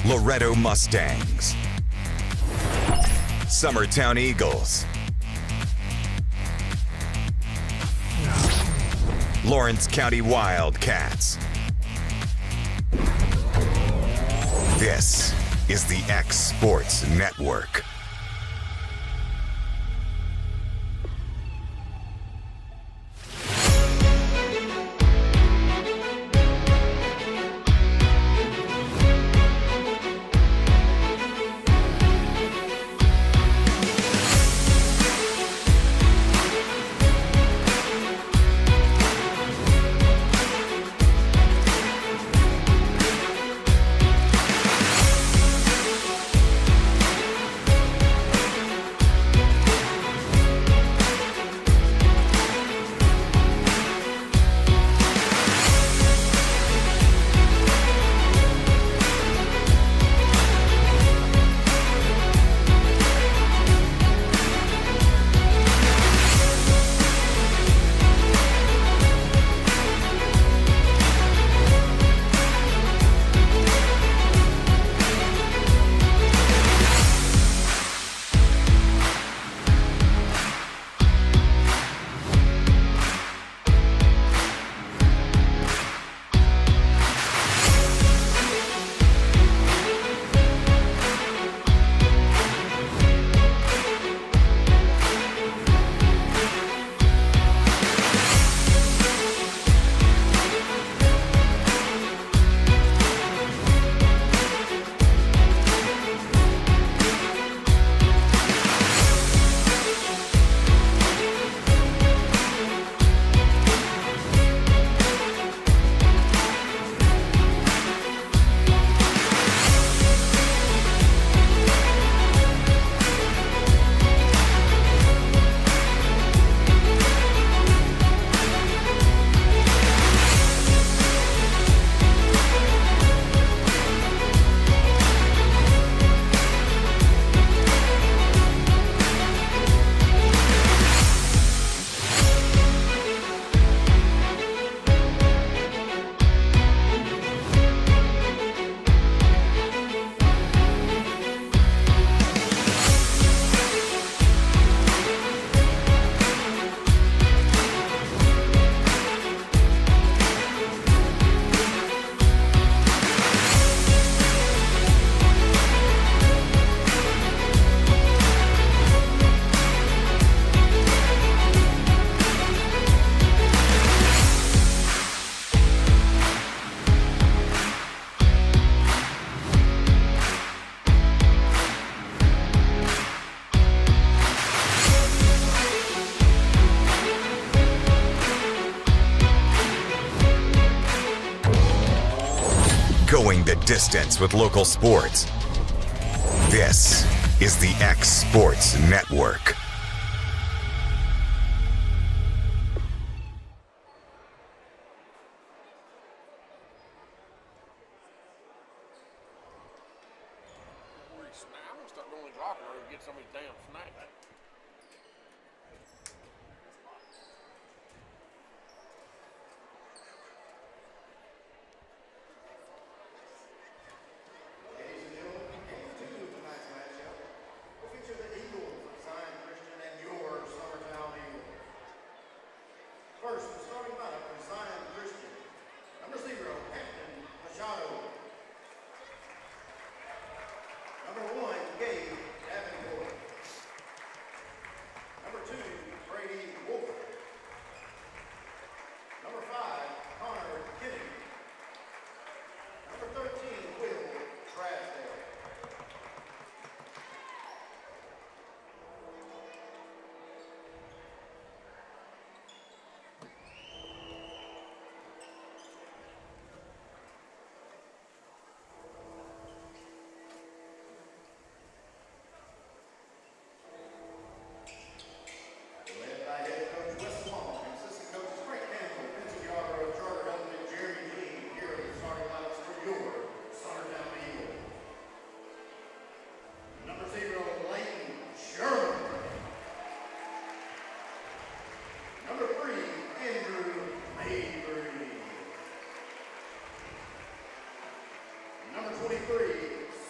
Loretto Mustangs, Summertown Eagles, Lawrence County Wildcats. This is the X Sports Network. Going the distance with local sports. This is the X Sports Network. I'm gonna start going to the locker room and get some of these damn snacks. First, the starting lineup for Zion Christian. Number 0, Captain Machado. Number 1, Gabe Davenport.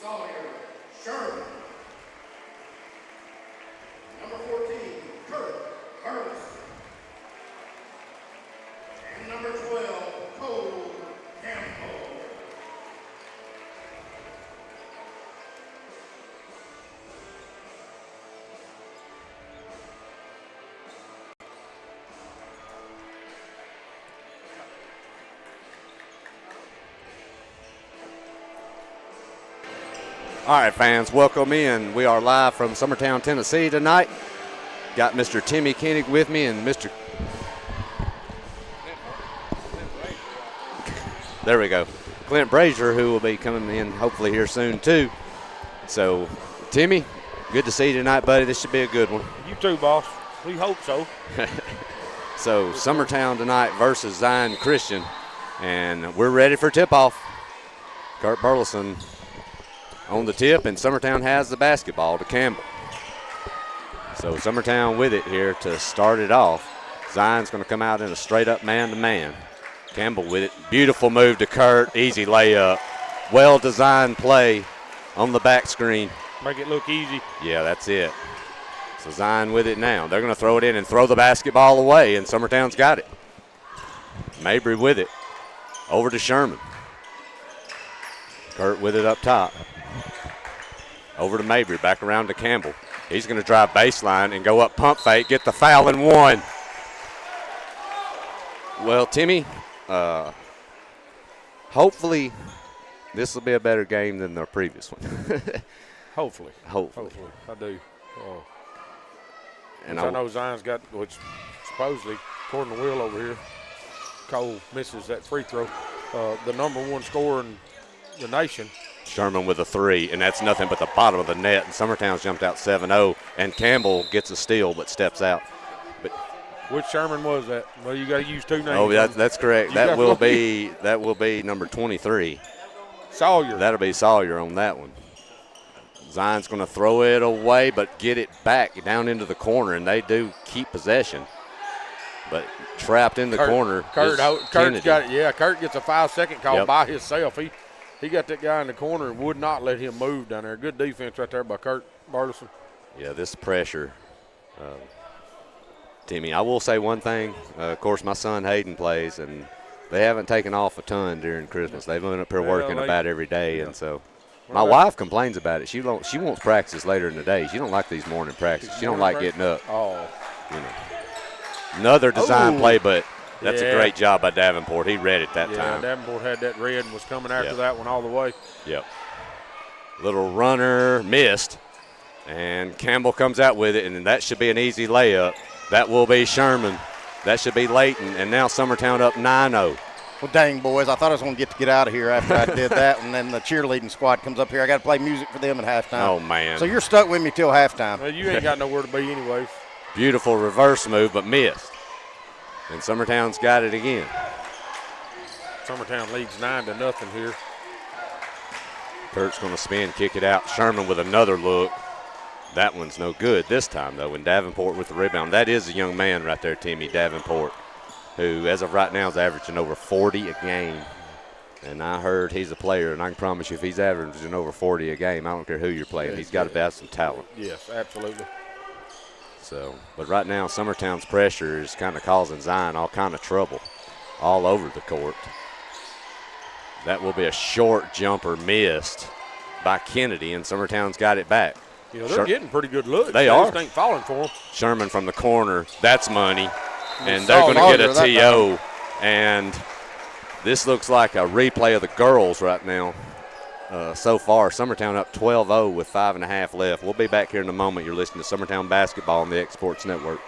Sawyer Sherman. Number 14, Kurt Burles. And number 12, Cole Campbell. All right, fans, welcome in. We are live from Summertown, Tennessee tonight. Got Mr. Timmy Koenig with me and Mr. There we go. Clint Brazier, who will be coming in hopefully here soon too. So, Timmy, good to see you tonight, buddy. This should be a good one. You too, boss. We hope so. So, Summertown tonight versus Zion Christian, and we're ready for tip-off. Kurt Burleson on the tip, and Summertown has the basketball to Campbell. So Summertown with it here to start it off. Zion's going to come out in a straight-up man-to-man. Campbell with it. Beautiful move to Kurt. Easy layup. Well-designed play on the back screen. Make it look easy. Yeah, that's it. So Zion with it now. They're going to throw it in and throw the basketball away, and Summertown's got it. Mabry with it. Over to Sherman. Kurt with it up top. Over to Mabry, back around to Campbell. He's going to drive baseline and go up pump fake, get the foul and one. Well, Timmy, hopefully this will be a better game than the previous one. Hopefully. Hopefully. I do. Oh. And I know Zion's got, which supposedly, according to Will over here, Cole misses that free throw. The number one scorer in the nation. Sherman with a three, and that's nothing but the bottom of the net. And Summertown's jumped out 7-0, and Campbell gets a steal but steps out. But which Sherman was that? Well, you got to use two names. Oh, that's correct. That will be number 23. Sawyer. That'll be Sawyer on that one. Zion's going to throw it away, but get it back down into the corner, and they do keep possession. But trapped in the corner. Kurt's got it. Yeah, Kurt gets a 5-second call by himself. He got that guy in the corner and would not let him move down there. Good defense right there by Kurt Burleson. Yeah, this pressure. Timmy, I will say one thing. Of course, my son Hayden plays, and they haven't taken off a ton during Christmas. They've been up here working about every day, and so my wife complains about it. She wants practice later in the day. She don't like these morning practices. She don't like getting up. Oh. You know. Another design play, but that's a great job by Davenport. He read it that time. Yeah, Davenport had that red and was coming after that one all the way. Yep. Little runner missed, and Campbell comes out with it, and that should be an easy layup. That will be Sherman. That should be Layton, and now Summertown up 9-0. Well, dang, boys, I thought I was going to get out of here after I did that, and then the cheerleading squad comes up here. I got to play music for them at halftime. Oh, man. So you're stuck with me till halftime. Well, you ain't got nowhere to be anyways. Beautiful reverse move, but missed. And Summertown's got it again. Summertown leads 9-0 here. Kurt's going to spin, kick it out. Sherman with another look. That one's no good this time, though, and Davenport with the rebound. That is a young man right there, Timmy Davenport, who, as of right now, is averaging over 40 a game. And I heard he's a player, and I can promise you if he's averaging over 40 a game, I don't care who you're playing, he's got to have some talent. Yes, absolutely. So, but right now, Summertown's pressure is kind of causing Zion all kind of trouble all over the court. That will be a short jumper missed by Kennedy, and Summertown's got it back. You know, they're getting pretty good looks. They are. Just ain't falling for them. Sherman from the corner, that's money. And they're going to get a TO. And this looks like a replay of the girls right now. So far, Summertown up 12-0 with 5.5 left. We'll be back here in a moment. You're listening to Summertown Basketball on the X Sports Network.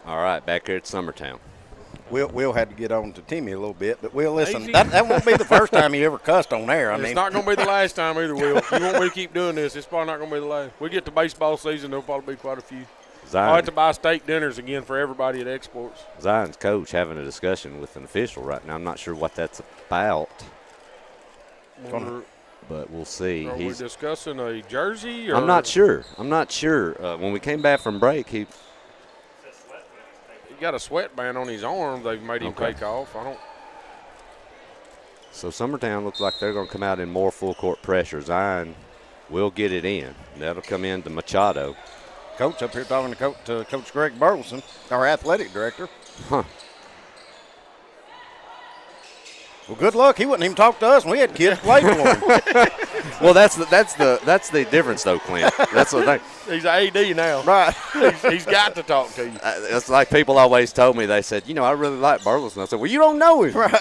All right, back here at Summertown. Will had to get on to Timmy a little bit, but Will, listen, that won't be the first time he ever cussed on air. It's not going to be the last time either, Will. If you want me to keep doing this, it's probably not going to be the last. We get to baseball season, there'll probably be quite a few. I'll have to buy steak dinners again for everybody at Exports. Zion's coach having a discussion with an official right now. I'm not sure what that's about, but we'll see. Are we discussing a jersey? Or? I'm not sure. When we came back from break, he got a sweatband on his arm. They've made him take off. So Summertown looks like they're going to come out in more full court pressure. Zion will get it in. That'll come in to Machado. Coach up here talking to Coach Greg Burleson, our athletic director. Huh. Well, good luck. He wouldn't even talk to us when we had kids play for him. Well, that's the difference, though, Clint. That's the thing. He's an AD now. Right. He's got to talk to you. It's like people always told me. They said, I really like Burleson. I said, well, you don't know him. Right.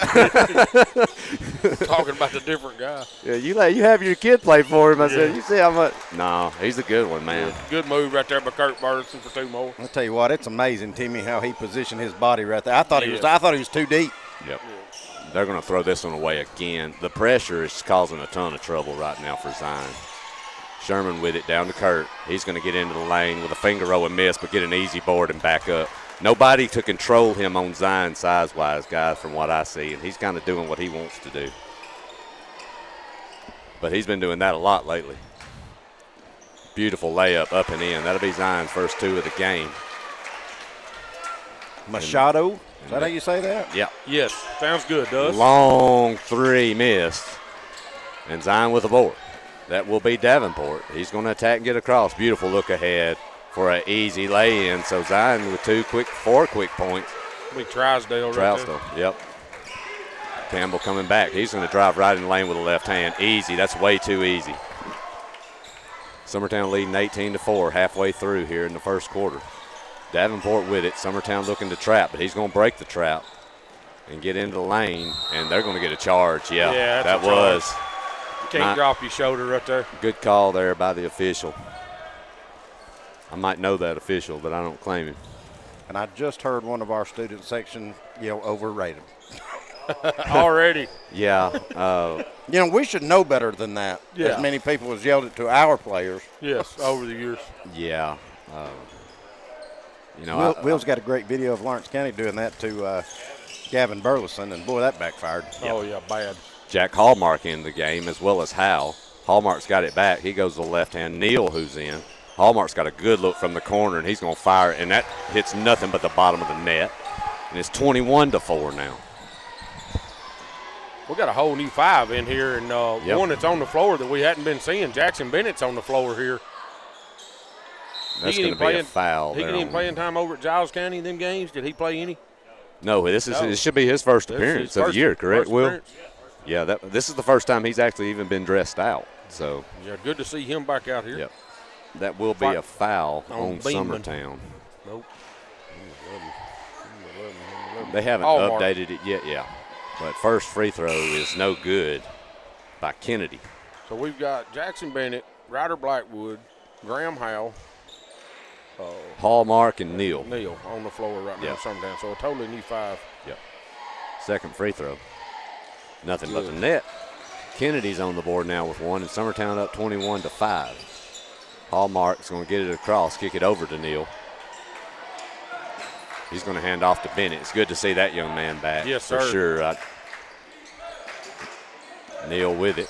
Talking about the different guy. Yeah, you have your kid play for him. I said, you see how much? No, he's a good one, man. Yeah, good move right there by Kurt Burleson for 2 more. I'll tell you what, it's amazing, Timmy, how he positioned his body right there. I thought he was too deep. Yep. They're going to throw this one away again. The pressure is causing a ton of trouble right now for Zion. Sherman with it down to Kurt. He's going to get into the lane with a finger roll and miss, but get an easy board and back up. Nobody to control him on Zion size-wise, guys, from what I see, and he's kind of doing what he wants to do. But he's been doing that a lot lately. Beautiful layup up and in. That'll be Zion's first 2 of the game. Machado. Is that how you say that? Yeah. Yes. Sounds good, does. Long 3 missed. And Zion with a board. That will be Davenport. He's going to attack and get across. Beautiful look ahead for an easy lay-in. So Zion with 4 quick points. We Trousdale right there. Yep. Campbell coming back. He's going to drive right in the lane with the left hand. Easy. That's way too easy. Summertown leading 18-4 halfway through here in the first quarter. Davenport with it. Summertown looking to trap, but he's going to break the trap and get into the lane, and they're going to get a charge. Yeah, that was. You can't drop your shoulder right there. Good call there by the official. I might know that official, but I don't claim him. And I just heard one of our student section yell overrated. Already. Yeah. We should know better than that. Yeah. As many people has yelled it to our players. Yes, over the years. Yeah. Will's got a great video of Lawrence County doing that to Gavin Burleson, and boy, that backfired. Oh, yeah, bad. Jack Hallmark in the game as well as Hal. Hallmark's got it back. He goes to the left hand. Neal, who's in. Hallmark's got a good look from the corner, and he's going to fire it, and that hits nothing but the bottom of the net. And it's 21-4 now. We got a whole new 5 in here, and one that's on the floor that we hadn't been seeing. Jackson Bennett's on the floor here. That's going to be a foul. He get any playing time over at Giles County in them games? Did he play any? No, this should be his first appearance of the year, correct, Will? Yeah, this is the first time he's actually even been dressed out. So yeah, good to see him back out here. Yep. That will be a foul on Summertown. Nope. They haven't updated it yet, But first free throw is no good by Kennedy. So we've got Jackson Bennett, Ryder Blackwood, Graham Howell, Hallmark and Neal. Neal on the floor right now, Summertown. So a totally new 5. Yep. Second free throw. Nothing but the net. Kennedy's on the board now with 1, and Summertown up 21-5. Hallmark's going to get it across, kick it over to Neal. He's going to hand off to Bennett. It's good to see that young man back. Yes, sir. For sure. Neal with it.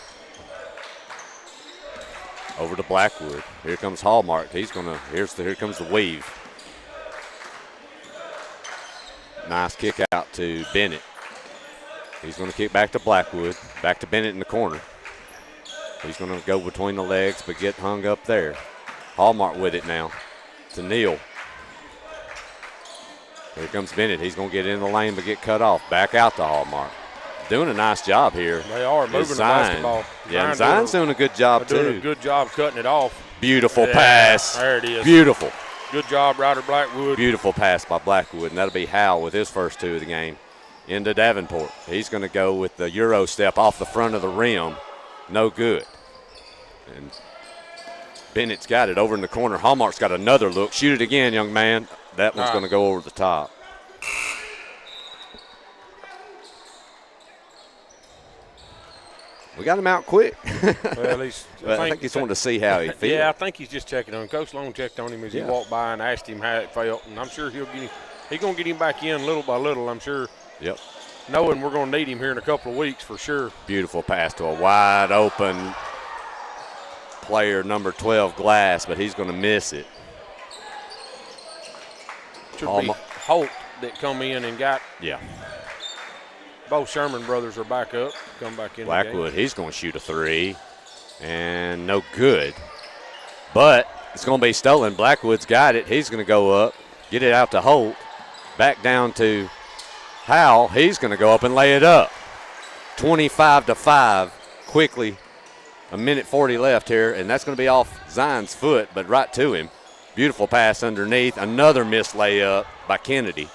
Over to Blackwood. Here comes Hallmark. He's going to, here comes the weave. Nice kick out to Bennett. He's going to kick back to Blackwood. Back to Bennett in the corner. He's going to go between the legs but get hung up there. Hallmark with it now to Neal. Here comes Bennett. He's going to get in the lane but get cut off. Back out to Hallmark. Doing a nice job here. They are moving the basketball. Yeah, Zion's doing a good job too. Doing a good job cutting it off. Beautiful pass. There it is. Beautiful. Good job, Ryder Blackwood. Beautiful pass by Blackwood, and that'll be Howell with his first 2 of the game. Into Davenport. He's going to go with the Euro step off the front of the rim. No good. And Bennett's got it over in the corner. Hallmark's got another look. Shoot it again, young man. That one's going to go over the top. We got him out quick. Well, I think he's wanting to see how he feels. Yeah, I think he's just checking on him. Coach Long checked on him as he walked by and asked him how it felt, and I'm sure he's going to get him back in little by little, I'm sure. Yep. Knowing we're going to need him here in a couple of weeks for sure. Beautiful pass to a wide open player, number 12, Glass, but he's going to miss it. Should be Holt that come in and got. Yeah. Both Sherman brothers are back up, come back in. Blackwood, he's going to shoot a three, and no good. But it's going to be stolen. Blackwood's got it. He's going to go up, get it out to Holt, back down to Howell. He's going to go up and lay it up. 25-5, quickly. A minute 40 left here, and that's going to be off Zion's foot, but right to him. Beautiful pass underneath. Another missed layup by Kennedy.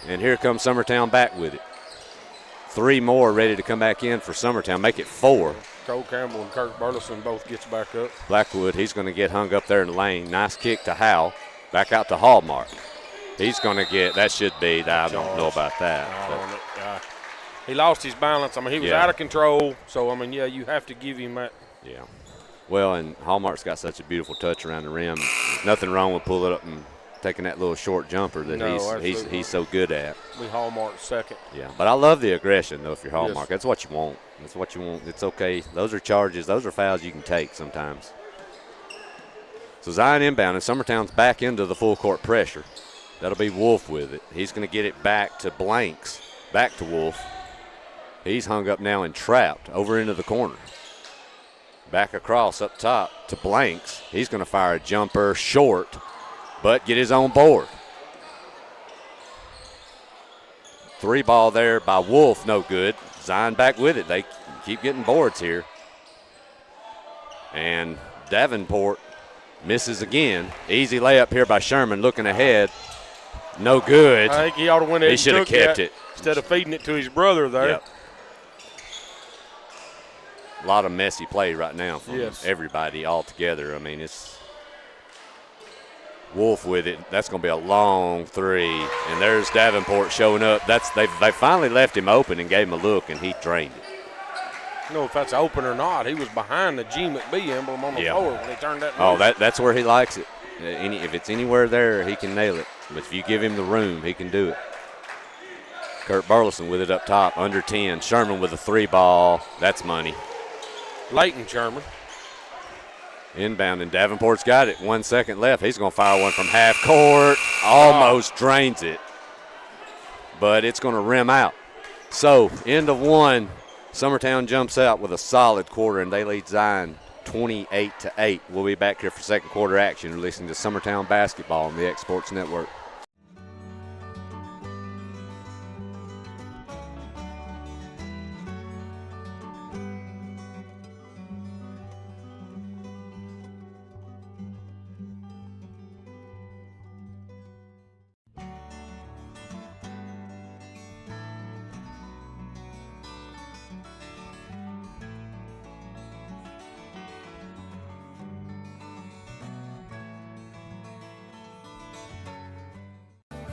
And here comes Summertown back with it. 3 more ready to come back in for Summertown, make it 4. Cole Campbell and Kirk Burleson both gets back up. Blackwood, he's going to get hung up there in the lane. Nice kick to Howell. Back out to Hallmark. He's going to get, that should be, I don't know about that. He lost his balance. I mean, he was out of control. So, I mean, yeah, you have to give him that. Yeah. Well, and Hallmark's got such a beautiful touch around the rim. There's nothing wrong with pulling up and taking that little short jumper that he's so good at. We Hallmark second. Yeah, but I love the aggression, though, if you're Hallmark. Yes. That's what you want. That's what you want. It's okay. Those are charges. Those are fouls you can take sometimes. So Zion inbound, and Summertown's back into the full court pressure. That'll be Wolf with it. He's going to get it back to Blanks, back to Wolf. He's hung up now and trapped over into the corner. Back across up top to Blanks. He's going to fire a jumper short, but get his own board. 3 ball there by Wolf, no good. Zion back with it. They keep getting boards here. And Davenport misses again. Easy layup here by Sherman, looking ahead. No good. I think he ought to win it. He should have kept it. Instead of feeding it to his brother there. Yep. A lot of messy play right now from everybody all together. I mean, it's Wolf with it. That's going to be a long 3. And there's Davenport showing up. They finally left him open and gave him a look, and he drained it. I don't know if that's open or not. He was behind the G. McBee emblem on the floor when he turned that. Oh, that's where he likes it. If it's anywhere there, he can nail it. But if you give him the room, he can do it. Kurt Burleson with it up top, under 10. Sherman with a 3 ball. That's money. Leighton Sherman. Inbound, and Davenport's got it. 1 second left. He's going to fire one from half court. Almost drains it. But it's going to rim out. So, end of 1. Summertown jumps out with a solid quarter, and they lead Zion 28-8. We'll be back here for second quarter action. You're listening to Summertown Basketball on the X Sports Network.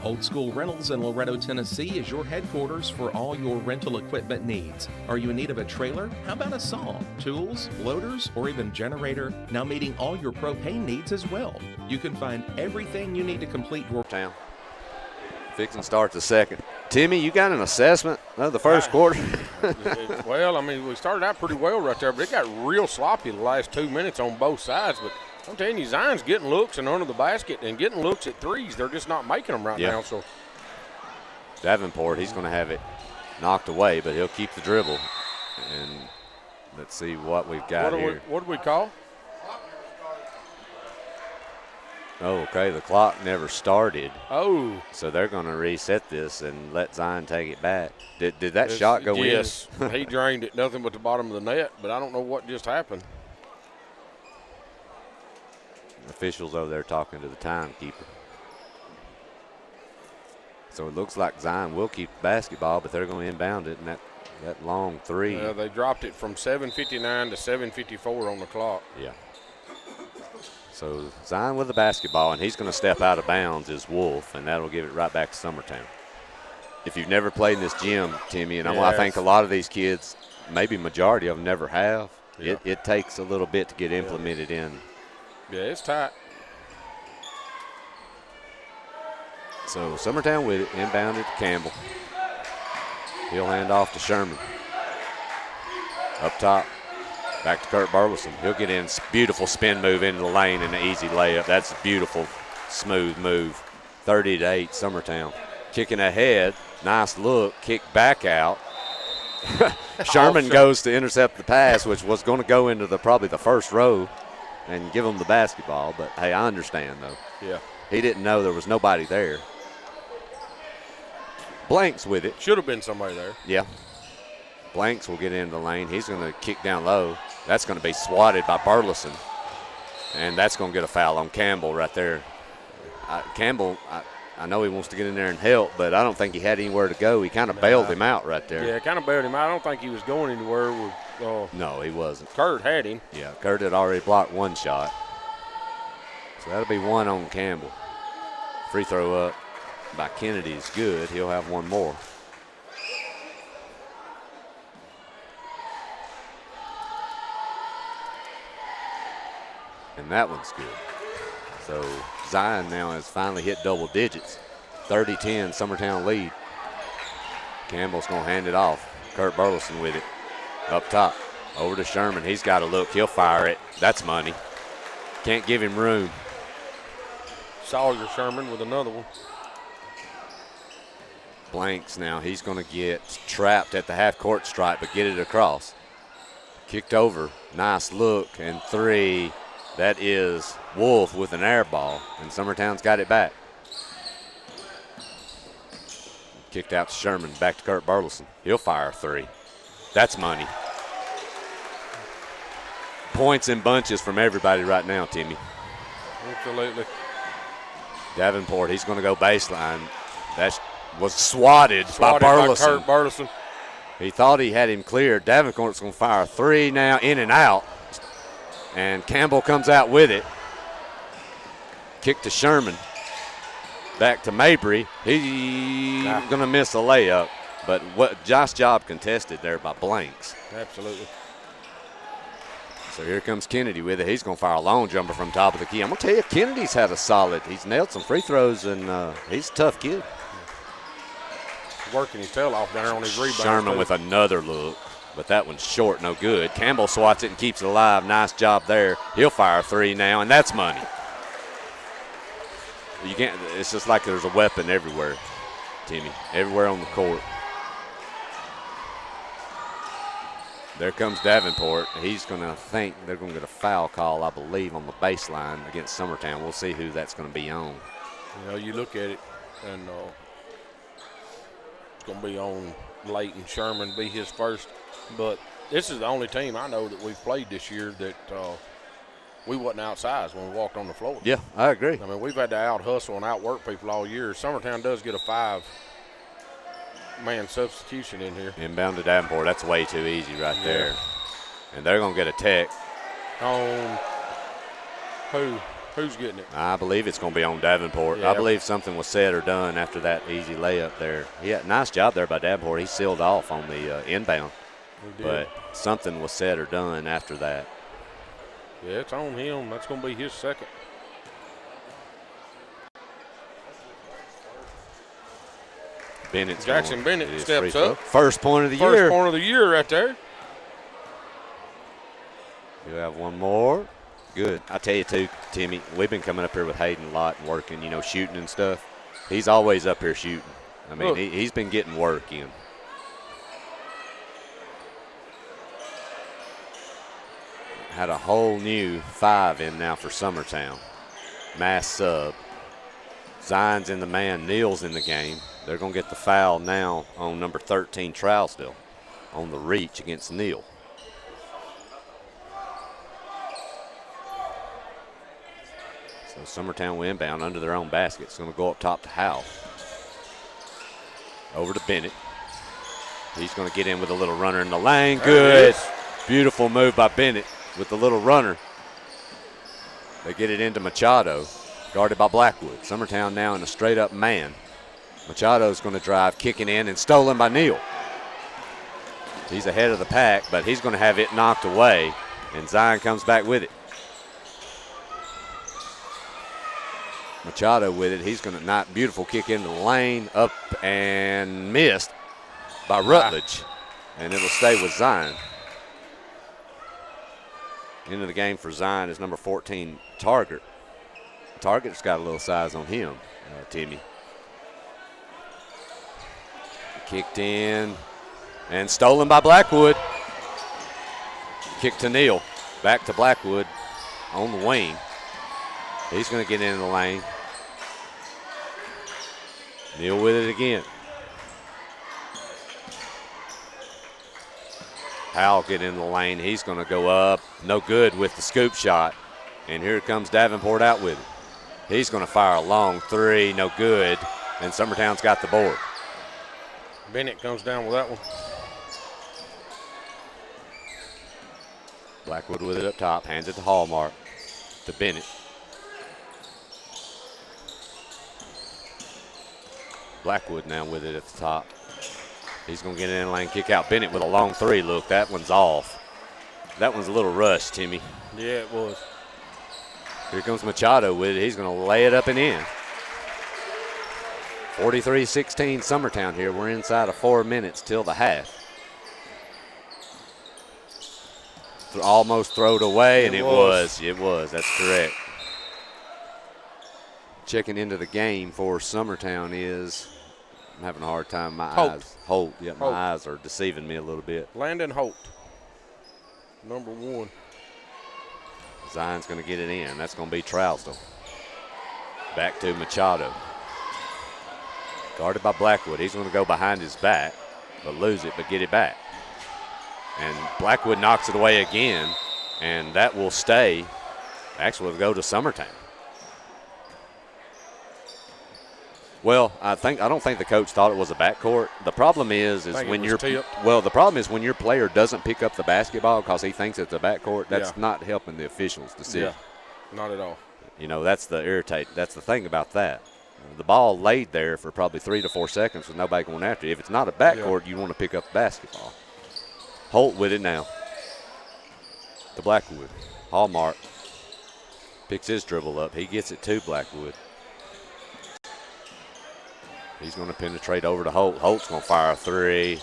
Old School Rentals in Loretto, Tennessee is your headquarters for all your rental equipment needs. Are you in need of a trailer? How about a saw, tools, loaders, or even generator? Now meeting all your propane needs as well. You can find everything you need to complete your town. Fixing to start the second. Timmy, you got an assessment of the first quarter? Well, I mean, we started out pretty well right there, but it got real sloppy the last 2 minutes on both sides. But I'm telling you, Zion's getting looks and under the basket and getting looks at threes. They're just not making them right now. So Davenport, he's going to have it knocked away, but he'll keep the dribble. And let's see what we've got here. What do we call? Oh, okay, the clock never started. Oh. So they're going to reset this and let Zion take it back. Did that shot go in? Yes, he drained it, nothing but the bottom of the net, but I don't know what just happened. Officials over there talking to the timekeeper. So it looks like Zion will keep the basketball, but they're going to inbound it, and that long 3. Yeah, they dropped it from 7:59 to 7:54 on the clock. Yeah. So Zion with the basketball, and he's going to step out of bounds is Wolf, and that'll give it right back to Summertown. If you've never played in this gym, Timmy, and I think a lot of these kids maybe majority of them never have. Yeah. It takes a little bit to get implemented in. Yeah, it's tight. So Summertown with it, inbounded to Campbell. He'll hand off to Sherman. Up top, back to Kurt Burleson. He'll get in, beautiful spin move into the lane and an easy layup. That's a beautiful, smooth move. 30-8, Summertown. Kicking ahead, nice look, kick back out. Sherman goes to intercept the pass, which was going to go into probably the first row and give him the basketball. But, hey, I understand, though. Yeah. He didn't know there was nobody there. Blanks with it. Should have been somebody there. Yeah. Blanks will get into the lane. He's going to kick down low. That's going to be swatted by Burleson. And that's going to get a foul on Campbell right there. Campbell, I know he wants to get in there and help, but I don't think he had anywhere to go. He kind of bailed him out right there. Yeah, kind of bailed him out. I don't think he was going anywhere with no, he wasn't. Kurt had him. Yeah, Kurt had already blocked one shot. So that'll be one on Campbell. Free throw up by Kennedy is good. He'll have one more. And that one's good. So Zion now has finally hit double digits. 30-10, Summertown lead. Campbell's going to hand it off. Kurt Burleson with it. Up top, over to Sherman. He's got a look. He'll fire it. That's money. Can't give him room. Sawyer Sherman with another one. Blanks now. He's going to get trapped at the half-court stripe, but get it across. Kicked over. Nice look. And three. That is Wolf with an air ball, and Summertown's got it back. Kicked out to Sherman. Back to Kurt Burleson. He'll fire a three. That's money. Points in bunches from everybody right now, Timmy. Absolutely. Davenport, he's going to go baseline. That was swatted by Burleson. By Kurt Burleson. He thought he had him cleared. Davenport's going to fire a three now, in and out. And Campbell comes out with it. Kick to Sherman. Back to Mabry. He's going to miss a layup. But what Josh Job contested there by Blanks. Absolutely. So here comes Kennedy with it. He's going to fire a long jumper from top of the key. I'm going to tell you, Kennedy's had a solid. He's nailed some free throws, and he's a tough kid. Working his tail off down there on his rebound. Sherman with another look, but that one's short, no good. Campbell swats it and keeps it alive. Nice job there. He'll fire a three now, and that's money. You can't. It's just like there's a weapon everywhere, Timmy. Everywhere on the court. There comes Davenport. He's going to think they're going to get a foul call, I believe, on the baseline against Summertown. We'll see who that's going to be on. You know, you look at it, and it's going to be on Leighton Sherman, be his first. But this is the only team I know that we've played this year that we wasn't outsized when we walked on the floor. Yeah, I agree. I mean, we've had to out-hustle and outwork people all year. Summertown does get a 5-man substitution in here. Inbound to Davenport. That's way too easy right there. And they're going to get a tech. On who? Who's getting it? I believe it's going to be on Davenport. Yeah. I believe something was said or done after that easy layup there. Yeah, nice job there by Davenport. He sealed off on the inbound. But something was said or done after that. Yeah, it's on him. That's going to be his second. Jackson Bennett steps up. First point of the year. First point of the year right there. You have one more. Good. I tell you, too, Timmy, we've been coming up here with Hayden a lot and working, shooting and stuff. He's always up here shooting. I mean, he's been getting work in. Had a whole new 5 in now for Summertown. Mass sub. Zion's in the man. Neal's in the game. They're going to get the foul now on number 13, Trousdale, on the reach against Neal. So Summertown will inbound under their own basket. It's going to go up top to Howell. Over to Bennett. He's going to get in with a little runner in the lane. Good. Beautiful move by Bennett with the little runner. They get it into Machado, guarded by Blackwood. Summertown now in a straight-up man. Machado's going to drive, kicking in, and stolen by Neal. He's ahead of the pack, but he's going to have it knocked away, and Zion comes back with it. Machado with it. He's going to knock, beautiful kick into the lane, up and missed by Rutledge, and it'll stay with Zion. Into the game for Zion is number 14, Target. Target's got a little size on him, Timmy. Kicked in and stolen by Blackwood. Kick to Neal. Back to Blackwood on the wing. He's going to get in the lane. Neal with it again. Howell get in the lane. He's going to go up. No good with the scoop shot. And here comes Davenport out with it. He's going to fire a long three. No good. And Summertown's got the board. Bennett comes down with that one. Blackwood with it up top. Hands it to Hallmark. To Bennett. Blackwood now with it at the top. He's going to get in the lane, kick out. Bennett with a long three. Look, that one's off. That one's a little rushed, Timmy. Yeah, it was. Here comes Machado with it. He's going to lay it up and in. 43-16 Summertown here. We're inside of 4 minutes till the half. Almost thrown away, and it was. It was. That's correct. Checking into the game for Summertown is, I'm having a hard time. My eyes. Holt. Yeah, my eyes are deceiving me a little bit. Landon Holt, number 1. Zion's going to get it in. That's going to be Trousdale. Back to Machado. Guarded by Blackwood. He's going to go behind his back, but lose it, but get it back. And Blackwood knocks it away again, and that will stay. Actually, it'll go to Summertown. Well, I don't think the coach thought it was a backcourt. The problem is when the problem is when your player doesn't pick up the basketball because he thinks it's a backcourt. That's not helping the officials decision. Yeah, not at all. You know, that's the thing about that. The ball laid there for probably 3 to 4 seconds with nobody going after it. If it's not a backcourt, you want to pick up the basketball. Holt with it now. To Blackwood. Hallmark picks his dribble up. He gets it to Blackwood. He's going to penetrate over to Holt. Holt's going to fire a three.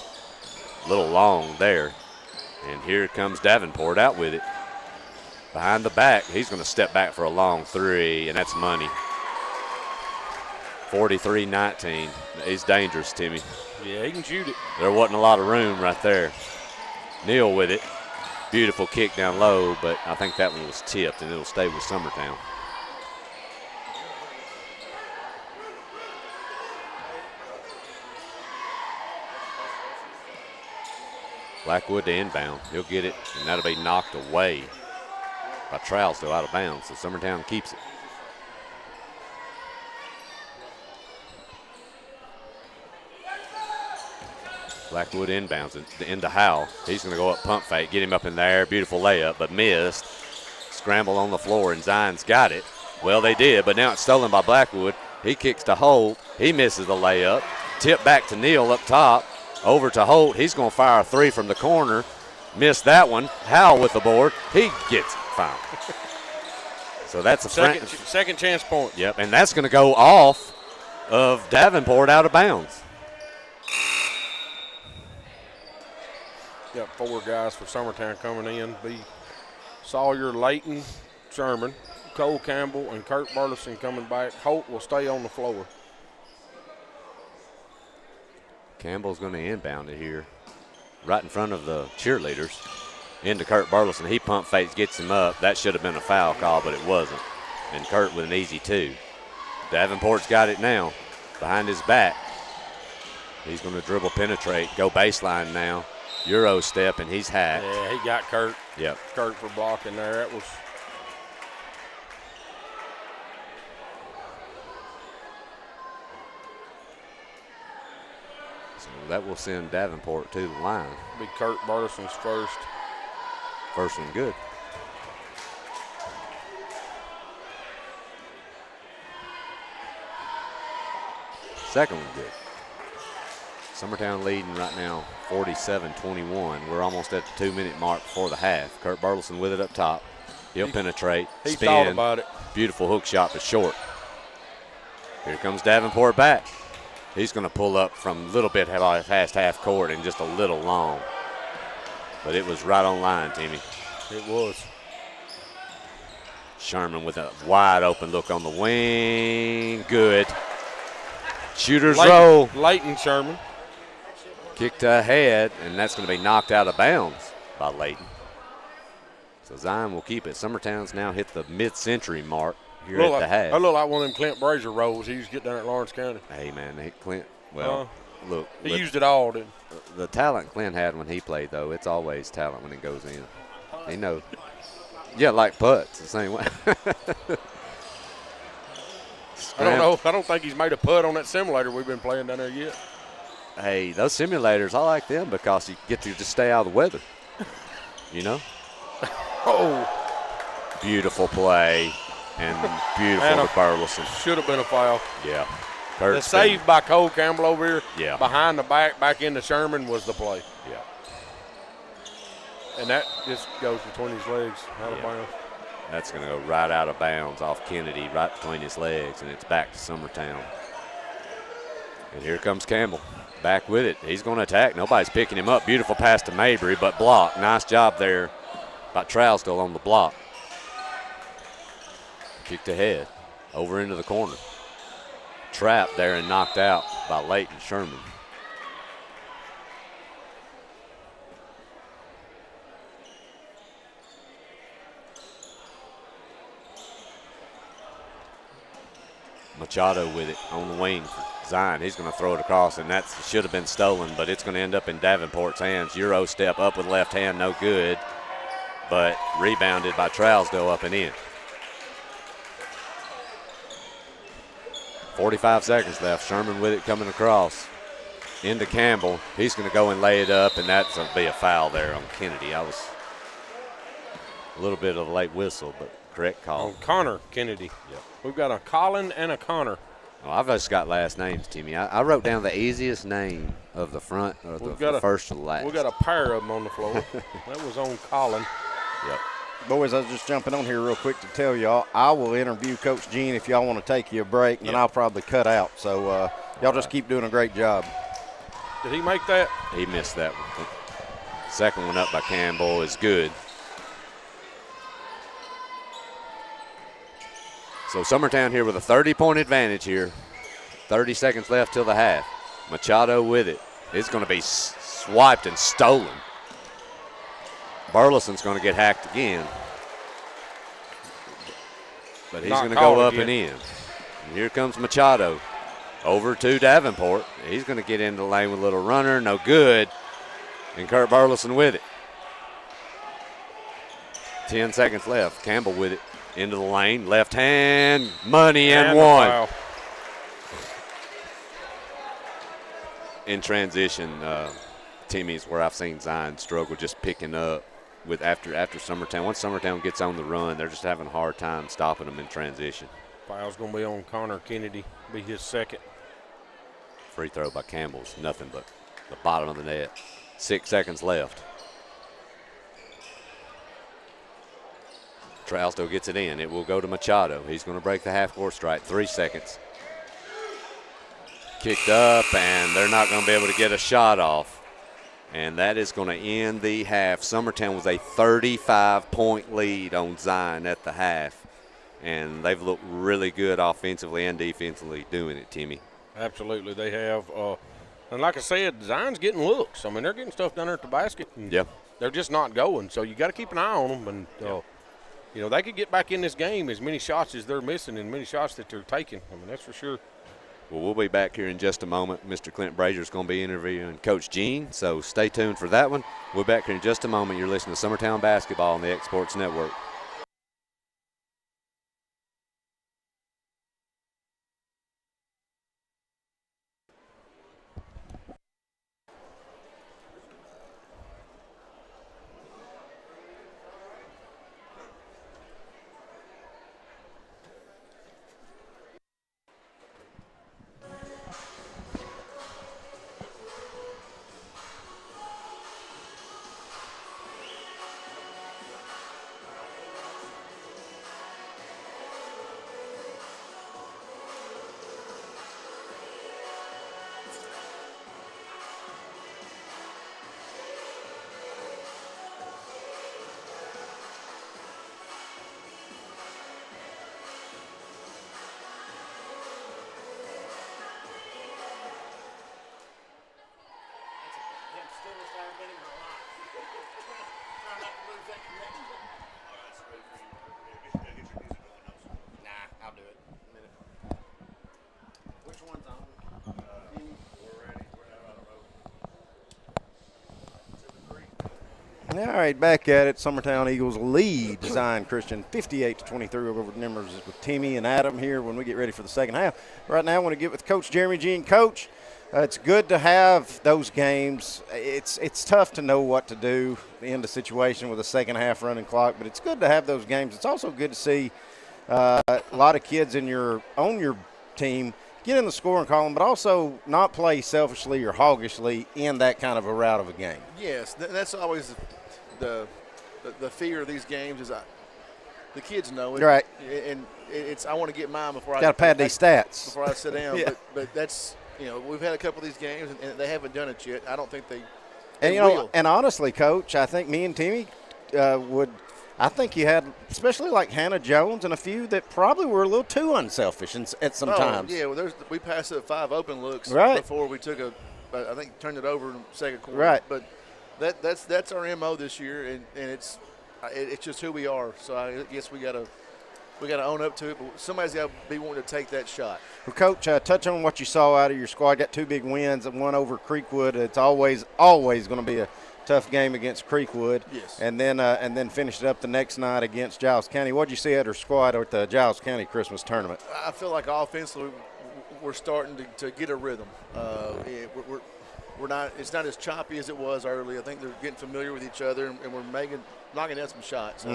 A little long there. And here comes Davenport out with it. Behind the back, he's going to step back for a long three, and that's money. 43-19. He's dangerous, Timmy. Yeah, he can shoot it. There wasn't a lot of room right there. Neal with it. Beautiful kick down low, but I think that one was tipped, and it'll stay with Summertown. Blackwood to inbound. He'll get it, and that'll be knocked away by Trousdale out of bounds, so Summertown keeps it. Blackwood inbounds it into Howell. He's going to go up pump fake, get him up in there. Beautiful layup, but missed. Scramble on the floor, and Zion's got it. Well, they did, but now it's stolen by Blackwood. He kicks to Holt. He misses the layup. Tip back to Neal up top. Over to Holt. He's going to fire a three from the corner. Missed that one. Howell with the board. He gets it. Foul. So that's a second chance point. Yep, and that's going to go off of Davenport out of bounds. Got 4 guys for Summertown coming in. Sawyer, Layton, Sherman, Cole Campbell, and Kurt Burleson coming back. Holt will stay on the floor. Campbell's going to inbound it here right in front of the cheerleaders into Kurt Burleson. He pump fakes, gets him up. That should have been a foul call, but it wasn't. And Kurt with an easy 2. Davenport's got it now behind his back. He's going to dribble, penetrate, go baseline now. Euro step, and he's hacked. Yeah, he got Kurt. Yep. Kurt for blocking there. That was. So that will send Davenport to the line. Be Kurt Burleson's first. First one good. Second one good. Summertown leading right now 47-21. We're almost at the 2-minute mark before the half. Kurt Burleson with it up top. He'll penetrate, He spin. thought about it. Beautiful hook shot, but short. Here comes Davenport back. He's going to pull up from a little bit past half court and just a little long. But it was right on line, Timmy. It was. Sherman with a wide open look on the wing. Good. Shooters Leighton, roll. Leighton Sherman. Kicked ahead, and that's going to be knocked out of bounds by Leighton. So Zion will keep it. Summertown's now hit the mid-century mark here at the half. I look like one of them Clint Brazier rolls he used to get down at Lawrence County. Hey, man, Clint, well, look. He used it all, didn't he? The talent Clint had when he played, though, it's always talent when it goes in. He knows. Yeah, like putts, the same way. I don't know. I don't think he's made a putt on that simulator we've been playing down there yet. Hey, those simulators, I like them because you get to just stay out of the weather. You know? Oh. Beautiful play and beautiful to Burleson. Should have been a foul. Yeah. The save by Cole Campbell over here, yeah, behind the back into Sherman was the play. Yeah. And that just goes between his legs, out of bounds. That's going to go right out of bounds off Kennedy, right between his legs, and it's back to Summertown. And here comes Campbell, back with it. He's going to attack. Nobody's picking him up. Beautiful pass to Mabry, but block. Nice job there by Trousdale on the block. Kicked ahead, over into the corner. Trapped there and knocked out by Leighton Sherman. Machado with it on the wing for Zion. He's going to throw it across, and that should have been stolen, but it's going to end up in Davenport's hands. Euro step up with left hand, no good, but rebounded by Trousdale up and in. 45 seconds left. Sherman with it coming across into Campbell. He's going to go and lay it up, and that's going to be a foul there on Kennedy. I was a little bit of a late whistle, but correct call. On Connor Kennedy. Yep. We've got a Colin and a Connor. Well, I've just got last names, Timmy. I wrote down the easiest name of the front, or the first to the last. We've got a pair of them on the floor. That was on Colin. Yep. Boys, I was just jumping on here real quick to tell y'all, I will interview Coach Gene if y'all want to take you a break, and then I'll probably cut out. So y'all just keep doing a great job. Did he make that? He missed that one. Second one up by Campbell is good. So Summertown here with a 30-point advantage here. 30 seconds left till the half. Machado with it. It's going to be swiped and stolen. Burleson's going to get hacked again. But he's going to go up and in. And here comes Machado. Over to Davenport. He's going to get into the lane with a little runner. No good. And Kurt Burleson with it. 10 seconds left. Campbell with it. Into the lane. Left hand. Money and one. Wow. In transition, Timmy's where I've seen Zion struggle just picking up with after Summertown. Once Summertown gets on the run, they're just having a hard time stopping them in transition. Foul's going to be on Connor Kennedy. Be his second. Free throw by Campbell's nothing but the bottom of the net. 6 seconds left. Trousdale gets it in. It will go to Machado. He's going to break the half-court strike. 3 seconds. Kicked up, and they're not going to be able to get a shot off. And that is going to end the half. Summertown was a 35-point lead on Zion at the half. And they've looked really good offensively and defensively doing it, Timmy. Absolutely, they have. And like I said, Zion's getting looks. I mean, they're getting stuff down there at the basket. Yeah. They're just not going. So you got to keep an eye on them. And, you know, they could get back in this game as many shots as they're missing and many shots that they're taking. I mean, that's for sure. Well, we'll be back here in just a moment. Mr. Clint Brazier is going to be interviewing Coach Gene, so stay tuned for that one. We'll be back here in just a moment. You're listening to Summertown Basketball on the X Sports Network. All right, back at it. Summertown Eagles lead Zion Christian 58-23 over the Nimmers with Timmy and Adam here when we get ready for the second half. Right now I want to get with Coach Jeremy Jean. Coach, it's good to have those games. It's tough to know what to do in the situation with a second half running clock, but it's good to have those games. It's also good to see a lot of kids on your team get in the scoring column, but also not play selfishly or hoggishly in that kind of a route of a game. Yes, that's always the fear of these games is the kids know it. Right. And it's I want to get mine before I got to pad these stats before I sit down. Yeah. But that's we've had a couple of these games and they haven't done it yet. I don't think they will. And honestly, Coach, I think me and Timmy would. I think you had, especially like Hannah Jones and a few that probably were a little too unselfish at some times. Yeah, well, we passed up 5 open looks before we took I think turned it over in the second quarter. Right. But that's our MO this year, and it's just who we are. So I guess we gotta own up to it. But somebody's got to be wanting to take that shot. Well, Coach, touch on what you saw out of your squad. Got 2 big wins, and one over Creekwood. It's always going to be a tough game against Creekwood. Yes. And then finished it up the next night against Giles County. What did you see at her squad at the Giles County Christmas tournament? I feel like offensively we're starting to get a rhythm. We're not. It's not as choppy as it was early. I think they're getting familiar with each other, and we're knocking down some shots.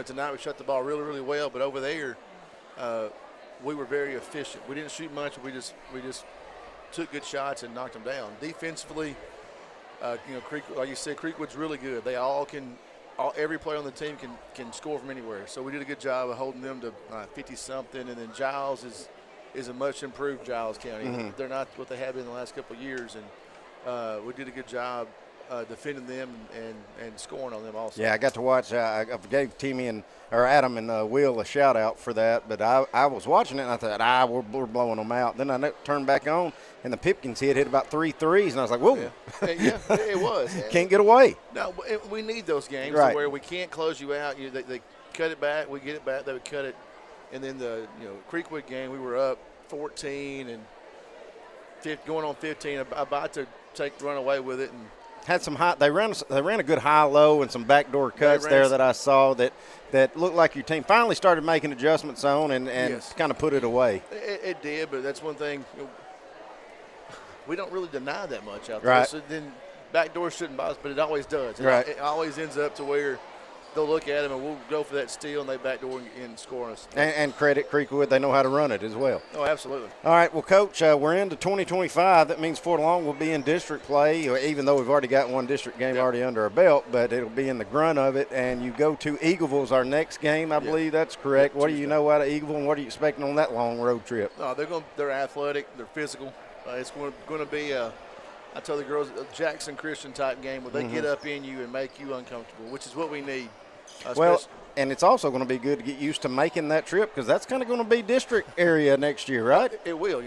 Tonight we shut the ball really, really well, but over there we were very efficient. We didn't shoot much. We just took good shots and knocked them down. Defensively, like you said, Creekwood's really good. They every player on the team can score from anywhere. So we did a good job of holding them to 50-something, and then Giles is a much improved Giles County. They're not what they have been in the last couple of years, and we did a good job defending them and scoring on them also. Yeah, I got to watch. I gave Timmy or Adam and Will a shout out for that, but I was watching it and I thought, we're blowing them out. Then I turned back on, and the Pipkins hit about 3 threes, and I was like, whoa. Yeah, it was. Can't get away. No, we need those games where we can't close you out. They cut it back, we get it back, they would cut it, and then the Creekwood game we were up 14 and going on 15, about to run away with it, and had some high. They ran a good high-low and some backdoor cuts there that I saw that looked like your team finally started making adjustments on and yes. kind of put it away. It did, but that's one thing. We don't really deny that much out there. Right. So then backdoor shouldn't bother us, but it always does. Right. It always ends up to where they'll look at him and we'll go for that steal and they backdoor and score us. And credit Creekwood, they know how to run it as well. Oh, absolutely. All right, well, Coach, we're into 2025. That means Fort Long will be in district play, even though we've already got one district game already under our belt, but it'll be in the grunt of it. And you go to Eagleville's our next game, I believe that's correct. What do you know out of Eagleville, and what are you expecting on that long road trip? No, they're athletic, they're physical. It's going to be I tell the girls, a Jackson Christian type game where they get up in you and make you uncomfortable, which is what we need. Well, and it's also going to be good to get used to making that trip because that's kind of going to be district area next year, right? It will.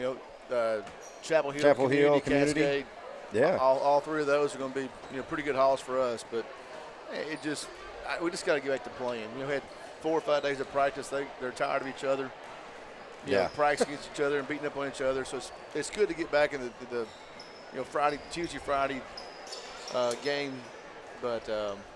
Chapel Hill, Community. Cascade. Yeah. All 3 of those are going to be pretty good hauls for us. But we just got to get back to playing. We had 4 or 5 days of practice. They're tired of each other. Practicing against each other and beating up on each other. So it's good to get back in the Tuesday, Friday game. But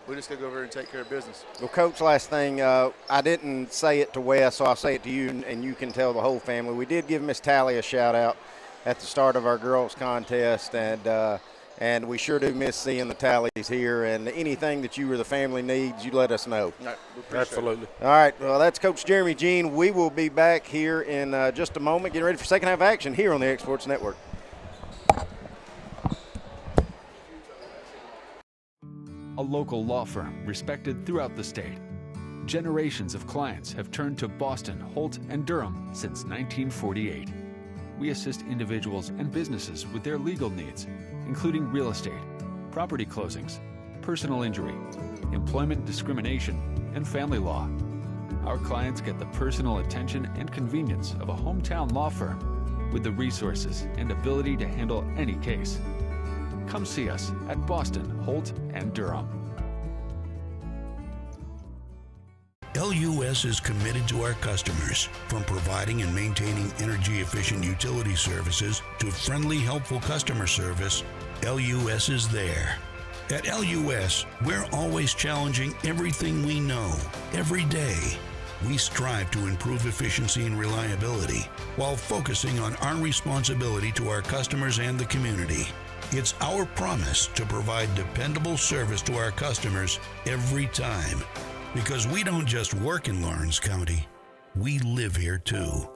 we just got to go over here and take care of business. Well, Coach, last thing, I didn't say it to Wes, so I'll say it to you, and you can tell the whole family. We did give Miss Tally a shout-out at the start of our girls' contest, and we sure do miss seeing the Tallies here. And anything that you or the family needs, you let us know. Right, Absolutely. All right, well, that's Coach Jeremy Jean. We will be back here in just a moment, getting ready for second half action here on the X Sports Network. A local law firm respected throughout the state. Generations of clients have turned to Boston, Holt, and Durham since 1948. We assist individuals and businesses with their legal needs, including real estate, property closings, personal injury, employment discrimination, and family law. Our clients get the personal attention and convenience of a hometown law firm with the resources and ability to handle any case. Come see us at Boston, Holt, and Durham. LUS is committed to our customers, from providing and maintaining energy-efficient utility services to friendly, helpful customer service. LUS is there. At LUS, we're always challenging everything we know, every day. We strive to improve efficiency and reliability while focusing on our responsibility to our customers and the community. It's our promise to provide dependable service to our customers every time. Because we don't just work in Lawrence County, we live here too.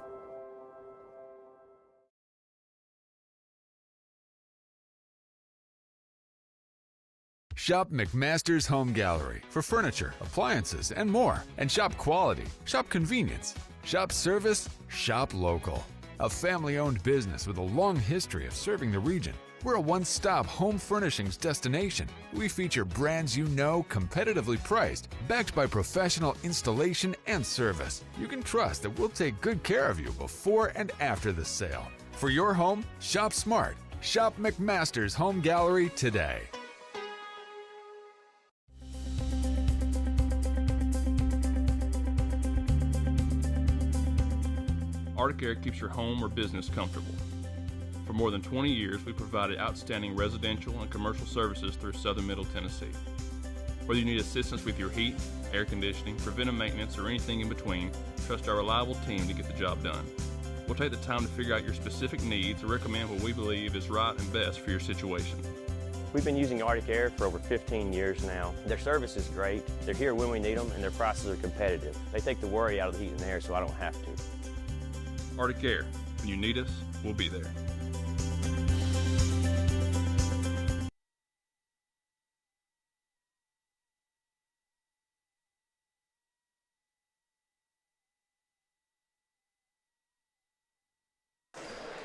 Shop McMaster's Home Gallery for furniture, appliances, and more. And shop quality, shop convenience, shop service, shop local. A family-owned business with a long history of serving the region. We're a one-stop home furnishings destination. We feature brands you know, competitively priced, backed by professional installation and service. You can trust that we'll take good care of you before and after the sale. For your home, shop smart. Shop McMaster's Home Gallery today. Arctic Air keeps your home or business comfortable. For more than 20 years, we provided outstanding residential and commercial services through southern Middle Tennessee. Whether you need assistance with your heat, air conditioning, preventive maintenance, or anything in between, trust our reliable team to get the job done. We'll take the time to figure out your specific needs and recommend what we believe is right and best for your situation. We've been using Arctic Air for over 15 years now. Their service is great, they're here when we need them, and their prices are competitive. They take the worry out of the heat and air so I don't have to. Arctic Air. When you need us, we'll be there.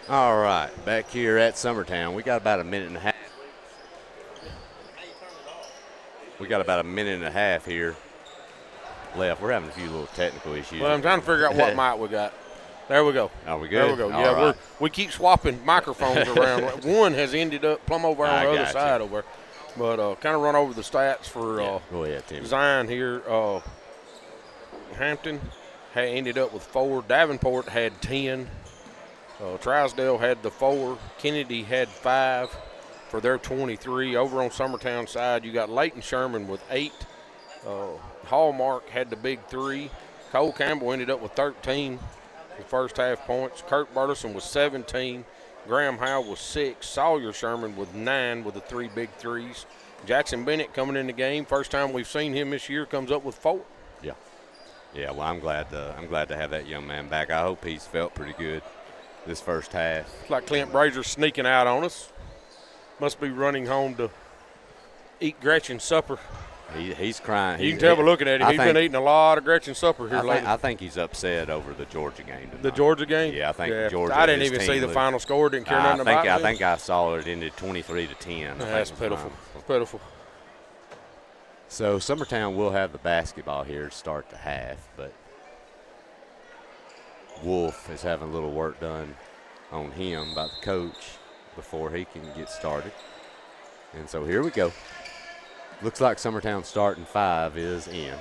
All right, back here at Summertown, we got about a minute and a half. We got about a minute and a half here left. We're having a few little technical issues. Well, I'm trying to figure out what mic we got. There we go. Are we good? There we go. All Yeah, right. we keep swapping microphones around. One has ended up plumb over on the other side over. But kind of run over the stats for Go ahead, Tim. Zion here. Hampton had ended up with 4. Davenport had 10. Trousdale had the 4. Kennedy had 5 for their 23. Over on Summertown side, you got Leighton Sherman with 8. Hallmark had the big 3. Cole Campbell ended up with 13 for first half points. Kurt Burleson was 17. Graham Howe was 6. Sawyer Sherman with 9 with the 3 big 3s. Jackson Bennett coming in the game. First time we've seen him this year, comes up with 4. Yeah. Yeah, well, I'm glad to have that young man back. I hope he's felt pretty good this first half. It's like Clint Brazier sneaking out on us. Must be running home to eat Gretchen's supper. He's crying. You can tell by looking at him. He's been eating a lot of Gretchen's supper here lately. I think he's upset over the Georgia game tonight. The Georgia game? Yeah, I think Georgia. I didn't even see the final score. Didn't care nothing about it. I think I saw it ended 23-10. That's pitiful. Pitiful. So Summertown will have the basketball here to start the half, but Wolf is having a little work done on him by the coach before he can get started. And so here we go. Looks like Summertown starting 5 is in.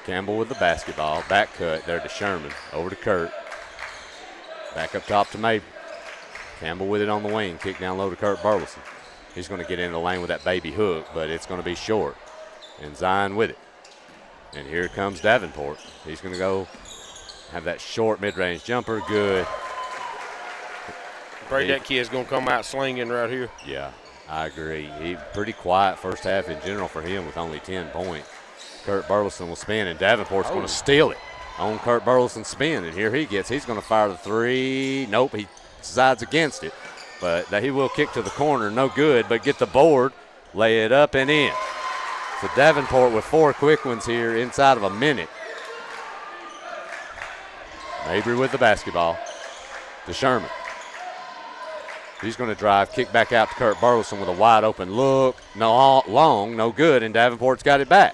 Campbell with the basketball. Back cut there to Sherman. Over to Kurt. Back up top to Mabry. Campbell with it on the wing. Kick down low to Kurt Burleson. He's going to get into the lane with that baby hook, but it's going to be short. And Zion with it. And here comes Davenport. He's going to go have that short mid-range jumper. Good. Afraid that kid's going to come out slinging right here. Yeah, I agree. He pretty quiet first half in general for him with only 10 points. Kurt Burleson will spin, and Davenport's going to steal it on Kurt Burleson's spin. And here he's going to fire the 3. Nope, he decides against it. But he will kick to the corner. No good, but get the board, lay it up and in. So Davenport with 4 quick ones here inside of a minute. Mabry with the basketball to Sherman. He's going to drive, kick back out to Kurt Burleson with a wide open look. No long, no good, and Davenport's got it back.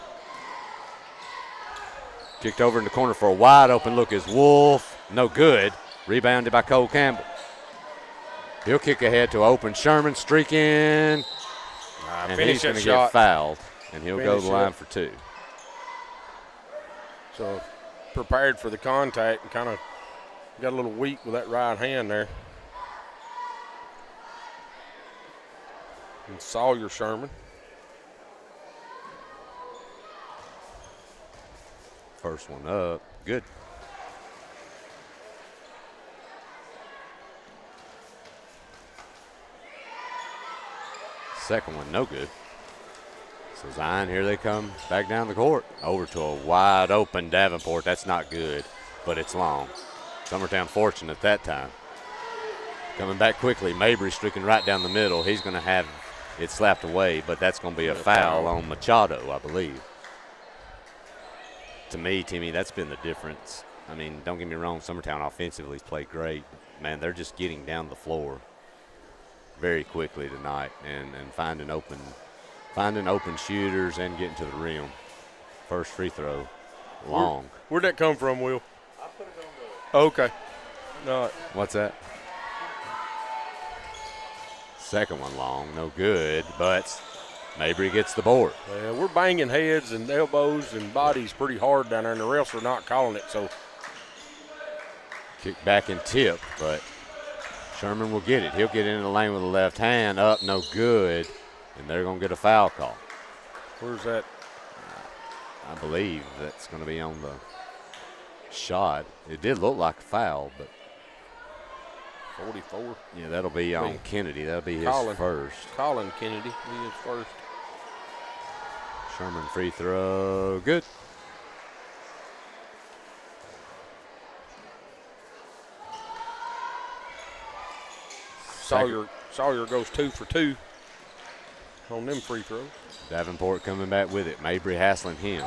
Kicked over in the corner for a wide open look is Wolf. No good. Rebounded by Cole Campbell. He'll kick ahead to open Sherman, streaking. And he's going to get fouled, and he'll go to the line for 2. So prepared for the contact and kind of got a little weak with that right hand there. And Sawyer Sherman. First one up, good. Second one, no good. So Zion, here they come back down the court. Over to a wide open Davenport. That's not good, but it's long. Summertown fortunate that time. Coming back quickly, Mabry streaking right down the middle. He's going to have it slapped away, but that's going to be a foul on Machado, I believe. To me, Timmy, that's been the difference. I mean, don't get me wrong, Summertown offensively has played great. Man, they're just getting down the floor very quickly tonight and finding open shooters and getting to the rim. First free throw, long. Where'd that come from, Will? I put it on the. Okay. No. What's that? Second one long, no good, but Mabry gets the board. Yeah, we're banging heads and elbows and bodies pretty hard down there, and the refs are not calling it. So kick back and tip, but Sherman will get it. He'll get into the lane with the left hand. Up, no good. And they're going to get a foul call. Where's that? I believe that's going to be on the shot. It did look like a foul, but 44. Yeah, that'll be on Kennedy. That'll be his first. Colin Kennedy, be his first. Sherman free throw, good. Sawyer goes 2 for 2 on them free throws. Davenport coming back with it. Mabry hassling him.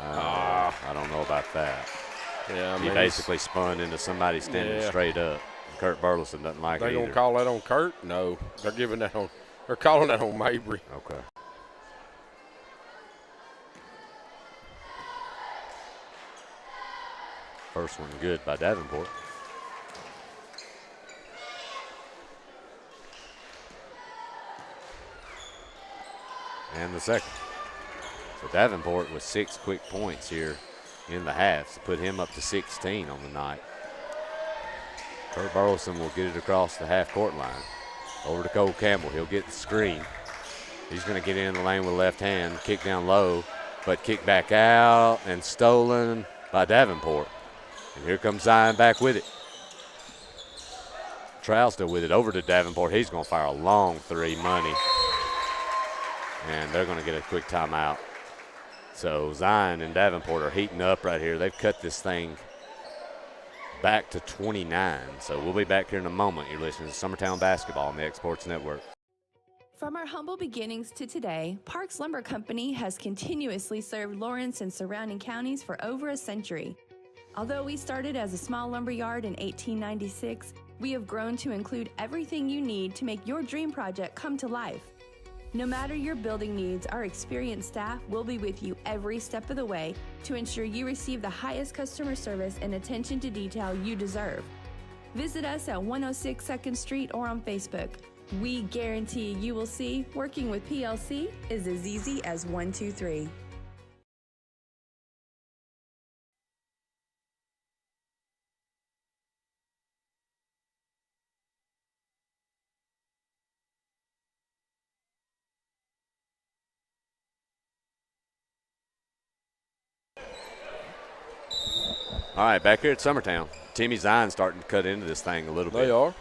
I don't know about that. Yeah, he basically spun into somebody standing straight up. Kurt Burleson doesn't like it either. They gonna call that on Kurt? No, they're giving that on. They're calling that on Mabry. Okay. First one good by Davenport. And the second. So Davenport with 6 quick points here in the half to put him up to 16 on the night. Kurt Burleson will get it across the half-court line. Over to Cole Campbell. He'll get the screen. He's going to get in the lane with left hand, kick down low, but kick back out and stolen by Davenport. And here comes Zion back with it. Trowell still with it. Over to Davenport. He's going to fire a long three, money. And they're going to get a quick timeout. So Zion and Davenport are heating up right here. They've cut this thing back to 29. So we'll be back here in a moment. You're listening to Summertown Basketball on the X-Sports Network. From our humble beginnings to today, Parks Lumber Company has continuously served Lawrence and surrounding counties for over a century. Although we started as a small lumber yard in 1896, we have grown to include everything you need to make your dream project come to life. No matter your building needs, our experienced staff will be with you every step of the way to ensure you receive the highest customer service and attention to detail you deserve. Visit us at 106 2nd Street or on Facebook. We guarantee you will see working with PLC is as easy as 1, 2, 3. All right, back here at Summertown. Timmy Zion starting to cut into this thing a little bit. They are.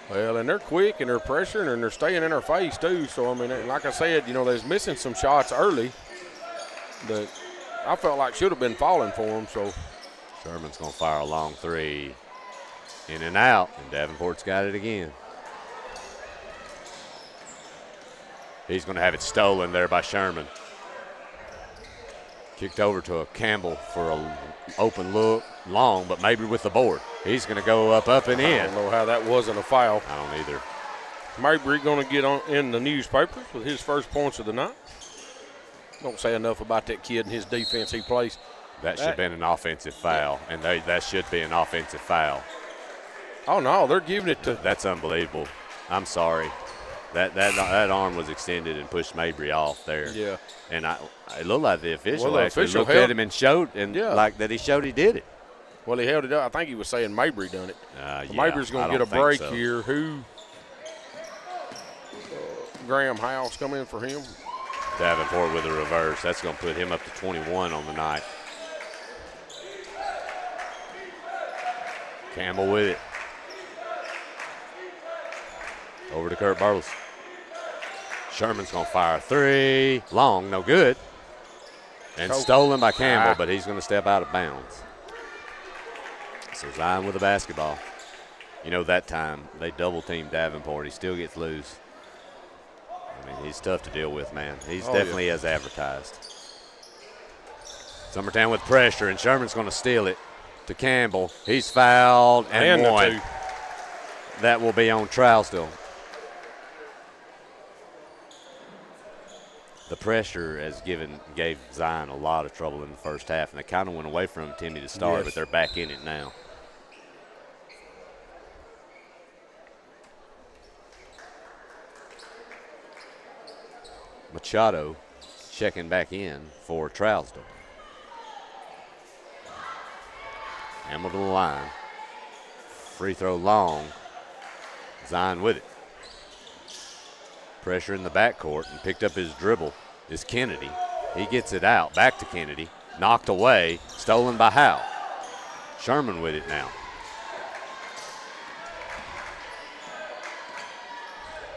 Well, and they're quick and they're pressuring and they're staying in our face too. So, I mean, like I said, you know, they was missing some shots early that I felt like should have been falling for them. So Sherman's going to fire a long three. In and out, and Davenport's got it again. He's going to have it stolen there by Sherman. Kicked over to a Campbell for an open look, long, but maybe with the board. He's going to go up and in. I don't know how that wasn't a foul. I don't either. Mabry going to get on in the newspapers with his first points of the night. Don't say enough about that kid and his defense he plays. That should have been an offensive foul, and that should be an offensive foul. Oh, no, they're giving it to. That's unbelievable. I'm sorry. That arm was extended and pushed Mabry off there. Yeah. And it looked like the official the actually official looked at him and showed, like that he showed he did it. Well, he held it up. I think he was saying Mabry done it. Yeah, Mabry's going I to get a don't break think so. here. Who? Graham House come in for him. Davenport with a reverse. That's going to put him up to 21 on the night. Campbell with it. Over to Kurt Burleson. Sherman's going to fire a three. Long, no good. And stolen by Campbell, but he's going to step out of bounds. So Zion with the basketball. You know, that time they double-teamed Davenport. He still gets loose. I mean, he's tough to deal with, man. He's definitely as advertised. Summertown with pressure, and Sherman's going to steal it to Campbell. He's fouled and one. That will be on Trousdale. The pressure gave Zion a lot of trouble in the first half, and they kind of went away from Timmy to start, but they're back in it now. Machado checking back in for Trousdale. Hamilton to the line. Free throw long. Zion with it. Pressure in the backcourt, and picked up his dribble is Kennedy. He gets it out, back to Kennedy. Knocked away, stolen by Howe. Sherman with it now.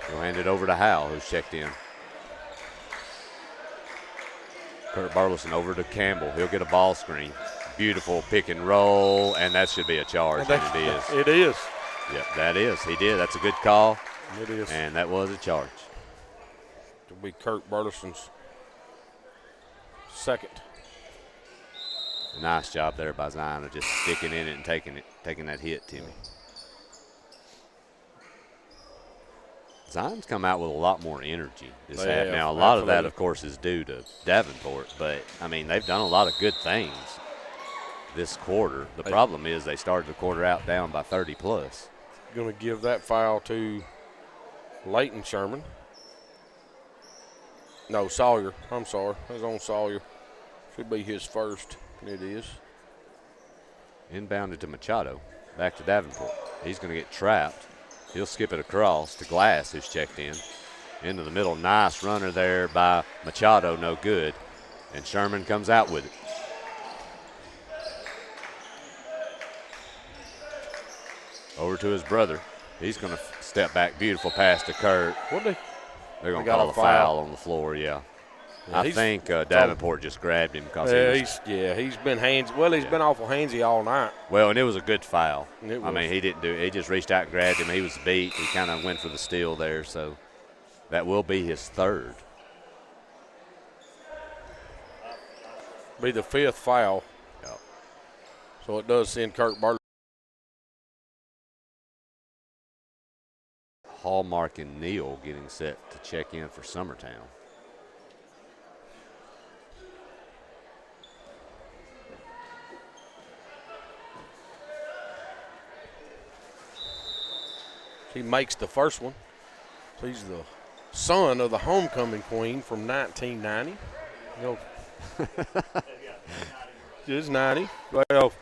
He'll hand it over to Howe, who's checked in. Kurt Burleson over to Campbell. He'll get a ball screen. Beautiful pick and roll, and that should be a charge. And it is. It is. Yep, that is. He did. That's a good call. It is. And that was a charge. It'll be Kurt Burleson's second. Nice job there by Zion of just sticking in it and taking that hit, Timmy. Zion's come out with a lot more energy this half. Now, a lot of that, of course, is due to Davenport, but, I mean, they've done a lot of good things this quarter. The problem is they started the quarter out down by 30-plus. Going to give that foul to Leighton Sherman. No, Sawyer. I'm sorry. That's on Sawyer. Should be his first. It is. Inbounded to Machado. Back to Davenport. He's going to get trapped. He'll skip it across to Glass, who's checked in. Into the middle. Nice runner there by Machado. No good. And Sherman comes out with it. Over to his brother. He's going to step back. Beautiful pass to Kurt. They're going to call a foul on the floor, yeah. I think Davenport just grabbed him because he's been handsy. Well, he's been awful handsy all night. Well, and it was a good foul. I mean, he didn't do it. He just reached out and grabbed him. He was beat. He kind of went for the steal there, so that will be his third. Be the fifth foul. Yep. So it does send Kurt Burleson. Hallmark and Neal getting set to check in for Summertown. He makes the first one. He's the son of the homecoming queen from 1990. It's 90. Well,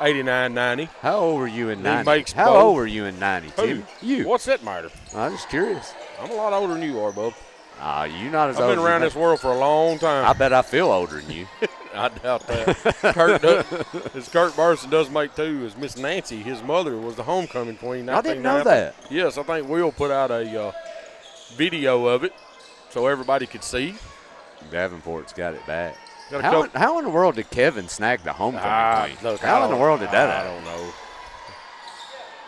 89, 90. How old were you in 90? How old were you in 90, Tim? You. What's that matter? I'm just curious. I'm a lot older than you are, bub. You're not as old. I've been around this world for a long time. I bet I feel older than you. I doubt that. Kurt Burleson does make two. Is Miss Nancy, his mother, was the homecoming queen. I didn't know that. Yes, I think Will put out a video of it so everybody could see. Davenport's got it back. How in the world did Kevin snag the homecoming queen? How in the world did that happen? I don't know.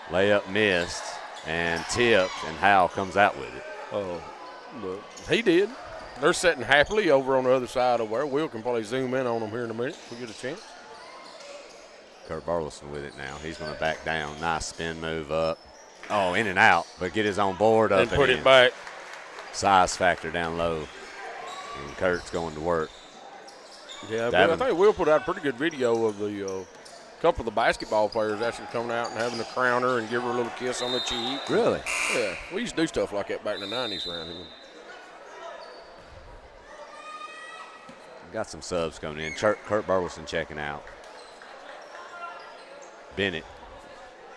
Layup missed and tipped, and Howell comes out with it. Oh, look, he did. They're sitting happily over on the other side of where Will can probably zoom in on them here in a minute if we get a chance. Kurt Burleson with it now. He's going to back down. Nice spin move up. Oh, in and out, but get his own board up and put it back. Size factor down low. And Kurt's going to work. Yeah, but I think Will put out a pretty good video of the couple of the basketball players actually coming out and having to crown her and give her a little kiss on the cheek. Really? Yeah. We used to do stuff like that back in the 90s around here. Got some subs coming in. Kurt Burleson checking out. Bennett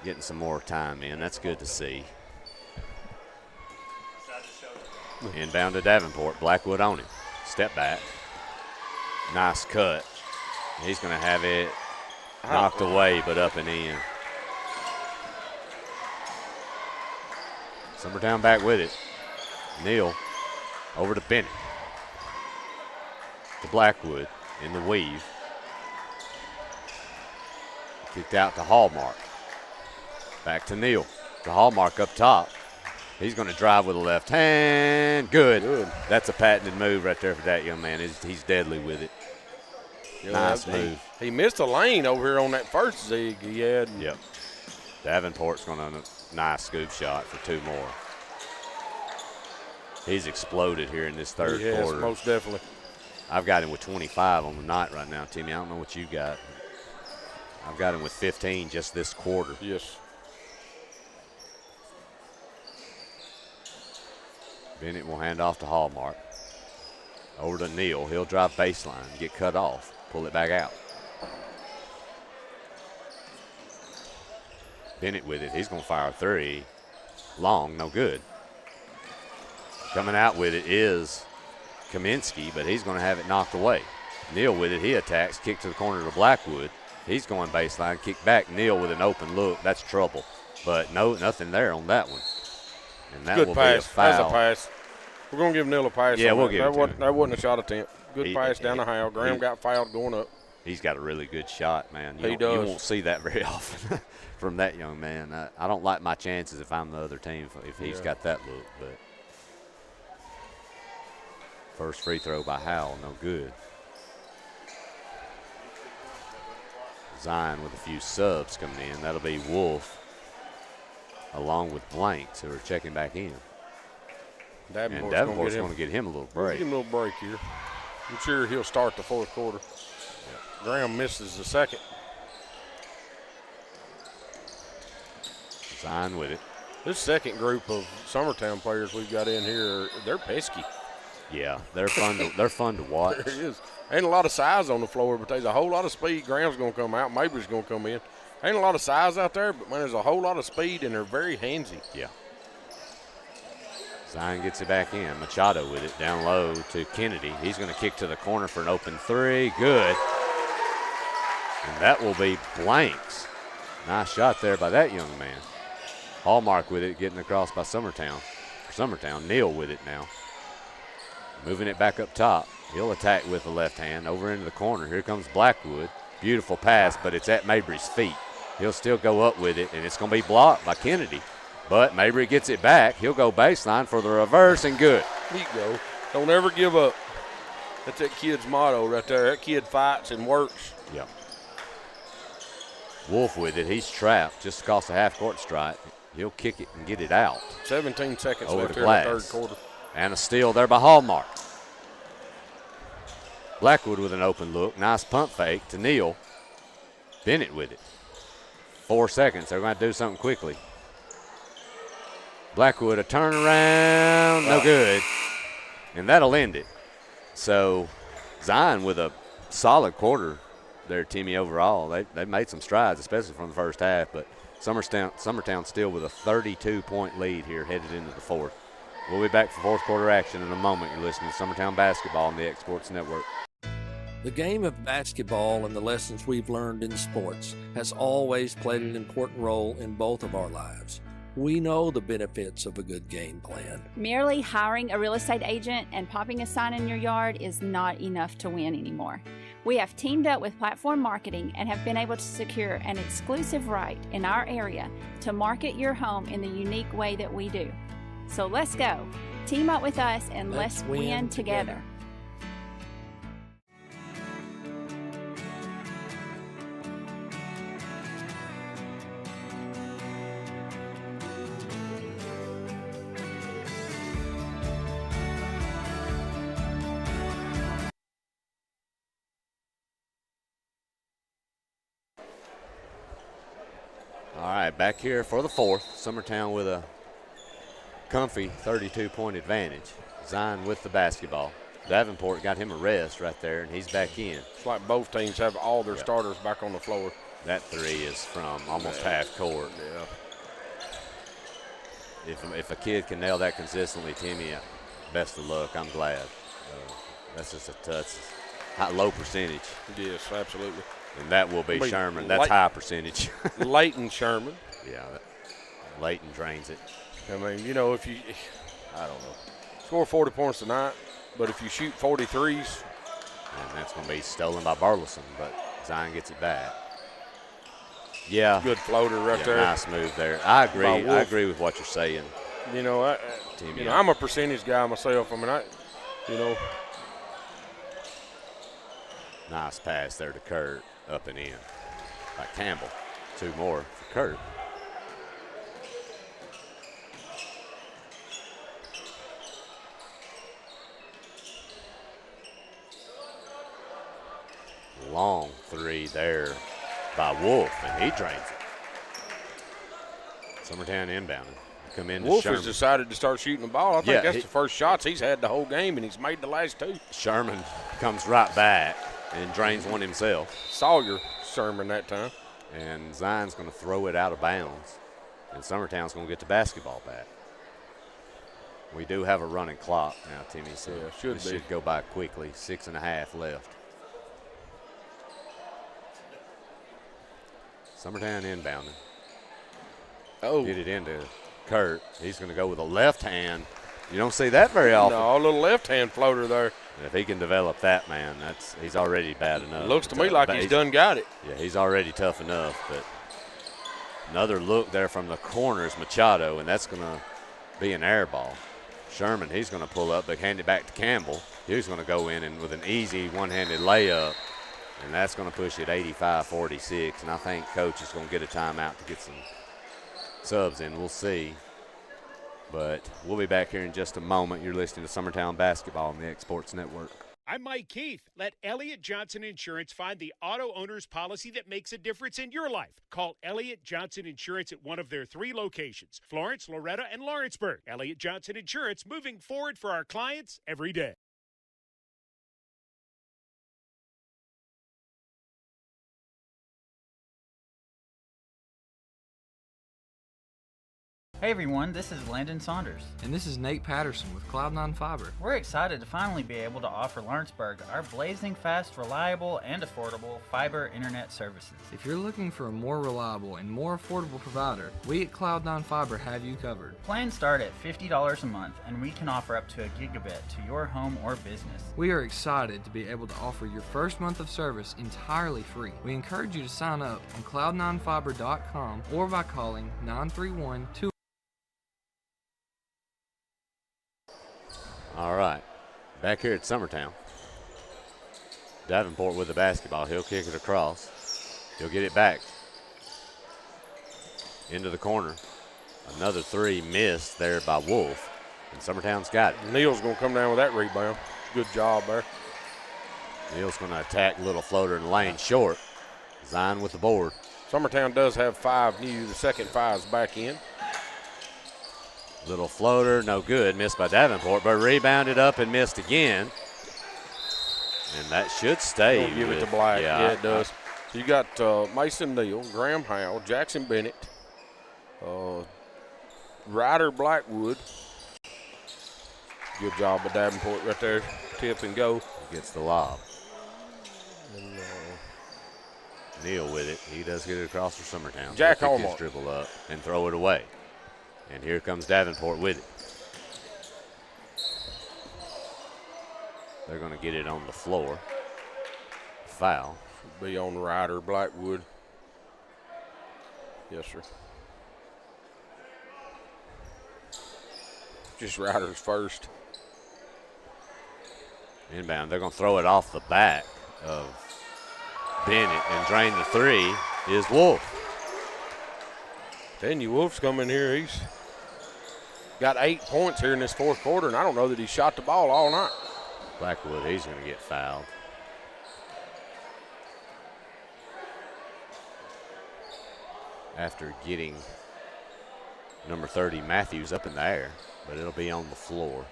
getting some more time in. That's good to see. Inbound to Davenport. Blackwood on him. Step back. Nice cut. He's going to have it knocked away, but up and in. Summertown back with it. Neal over to Bennett. To Blackwood in the weave. Kicked out to Hallmark. Back to Neal. To Hallmark up top. He's going to drive with the left hand. Good. That's a patented move right there for that young man. He's deadly with it. Nice move. He missed a lane over here on that first zig he had. Yep. Davenport's going to nice scoop shot for 2 more. He's exploded here in this third quarter. Yes, most definitely. I've got him with 25 on the night right now, Timmy. I don't know what you got. I've got him with 15 just this quarter. Yes. Bennett will hand off to Hallmark. Over to Neal. He'll drive baseline, get cut off, pull it back out. Bennett with it. He's going to fire a 3. Long, no good. Coming out with it is Kaminsky, but he's going to have it knocked away. Neal with it. He attacks, kick to the corner to Blackwood. He's going baseline, kick back. Neal with an open look. That's trouble. But nothing there on that one. And that will pass. Be a foul. That's a pass. We're going to give Neal a pass. Yeah, we'll give it to him. That wasn't a shot attempt. Good pass down the aisle. Graham got fouled going up. He's got a really good shot, man. He does. You won't see that very often from that young man. I don't like my chances if I'm the other team if he's got that look. But first free throw by Howell, no good. Zion with a few subs coming in. That'll be Wolf along with Blanks who are checking back in. Davenport's going to get him a little break. Give him a little break here. I'm sure he'll start the fourth quarter. Yeah. Graham misses the second. Zion with it. This second group of Summertown players we've got in here, they're pesky. Yeah, they're fun. They're fun to watch. There is. Ain't a lot of size on the floor, but there's a whole lot of speed. Graham's going to come out. Mabry's going to come in. Ain't a lot of size out there, but, man, there's a whole lot of speed, and they're very handsy. Yeah. Zion gets it back in. Machado with it down low to Kennedy. He's going to kick to the corner for an open 3. Good. And that will be Blanks. Nice shot there by that young man. Hallmark with it, getting across by Summertown. Neal with it now. Moving it back up top. He'll attack with the left hand over into the corner. Here comes Blackwood. Beautiful pass, but it's at Mabry's feet. He'll still go up with it, and it's going to be blocked by Kennedy. But Mabry gets it back. He'll go baseline for the reverse, and good. There you go. Don't ever give up. That's that kid's motto right there. That kid fights and works. Yep. Wolf with it. He's trapped just across the half-court stripe. He'll kick it and get it out. 17 seconds over left to here in the third quarter. And a steal there by Hallmark. Blackwood with an open look. Nice pump fake to Neal. Bennett with it. 4 seconds. They're going to do something quickly. Blackwood, a turnaround. No good. And that'll end it. So Zion with a solid quarter there, Timmy, overall. They made some strides, especially from the first half. But Summertown still with a 32-point lead here headed into the fourth. We'll be back for fourth quarter action in a moment. You're listening to Summertown Basketball on the X Sports Network. The game of basketball and the lessons we've learned in sports has always played an important role in both of our lives. We know the benefits of a good game plan. Merely hiring a real estate agent and popping a sign in your yard is not enough to win anymore. We have teamed up with Platform Marketing and have been able to secure an exclusive right in our area to market your home in the unique way that we do. So let's go. Team up with us and let's win together. All right, back here for the fourth. Summertown with a comfy 32-point advantage. Zion with the basketball. Davenport got him a rest right there, and he's back in. It's like both teams have all their starters back on the floor. That three is from almost half court. Yeah. If a kid can nail that consistently, Timmy, best of luck. I'm glad. That's just a touch. Low percentage. Yes, absolutely. And that will be Sherman. That's high percentage. Leighton Sherman. Yeah, Leighton drains it. I mean, you know, if you, I don't know, score 40 points tonight, but if you shoot 43s. And that's going to be stolen by Burleson, but Zion gets it back. Yeah. Good floater right there. Nice move there. I agree. I agree with what you're saying. You know, I'm a percentage guy myself. I mean, Nice pass there to Kurt, up and in by Campbell. 2 more for Kurt. Long 3 there by Wolf, and he drains it. Summertown inbounding. Come in. Wolf has decided to start shooting the ball. I think that's the first shots he's had the whole game, and he's made the last 2. Sherman comes right back and drains one himself. Sawyer Sherman that time. And Zion's going to throw it out of bounds, and Summertown's going to get the basketball back. We do have a running clock now, Timmy, so should go by quickly. 6.5 left. Summertown inbounding. Get it into Kurt. He's going to go with a left hand. You don't see that very often. No, a little left hand floater there. And if he can develop that, man, he's already bad enough. Looks to me like he's done got it. Yeah, he's already tough enough. But another look there from the corners, Machado, and that's going to be an air ball. Sherman, he's going to pull up, but hand it back to Campbell. He's going to go in and with an easy one-handed layup. And that's going to push it 85-46. And I think Coach is going to get a timeout to get some subs in. We'll see. But we'll be back here in just a moment. You're listening to Summertown Basketball on the X Sports Network. I'm Mike Keith. Let Elliott Johnson Insurance find the auto owner's policy that makes a difference in your life. Call Elliott Johnson Insurance at one of their 3 locations, Florence, Loretto, and Lawrenceburg. Elliott Johnson Insurance, moving forward for our clients every day. Hey everyone, this is Landon Saunders. And this is Nate Patterson with Cloud9 Fiber. We're excited to finally be able to offer Lawrenceburg our blazing fast, reliable, and affordable fiber internet services. If you're looking for a more reliable and more affordable provider, we at Cloud9 Fiber have you covered. Plans start at $50 a month, and we can offer up to a gigabit to your home or business. We are excited to be able to offer your first month of service entirely free. We encourage you to sign up on cloud9fiber.com or by calling 931-2. All right, back here at Summertown. Davenport with the basketball. He'll kick it across. He'll get it back into the corner. Another 3 missed there by Wolf, and Summertown's got it. Neal's going to come down with that rebound. Good job there. Neal's going to attack little floater in the lane short. Zion with the board. Summertown does have 5 new. The second 5's back in. Little floater, no good, missed by Davenport, but rebounded up and missed again. And that should stay. Give it to Black. Yeah, it does. So you got Mason Neal, Graham Howell, Jackson Bennett, Ryder Blackwood. Good job by Davenport right there. Tip and go. Gets the lob. And Neal with it. He does get it across for Summertown. Jack Hallmark. Hallmark. Dribble up and throw it away. And here comes Davenport with it. They're going to get it on the floor. Foul. Be on Ryder Blackwood. Yes, sir. Just Ryder's first. Inbound. They're going to throw it off the back of Bennett and drain the 3 is Wolf. Telling you, Wolf's coming here. He's got 8 points here in this 4th quarter, and I don't know that he shot the ball all night. Blackwood, he's going to get fouled. after getting number 30 Matthews up in the air, but it'll be on the floor.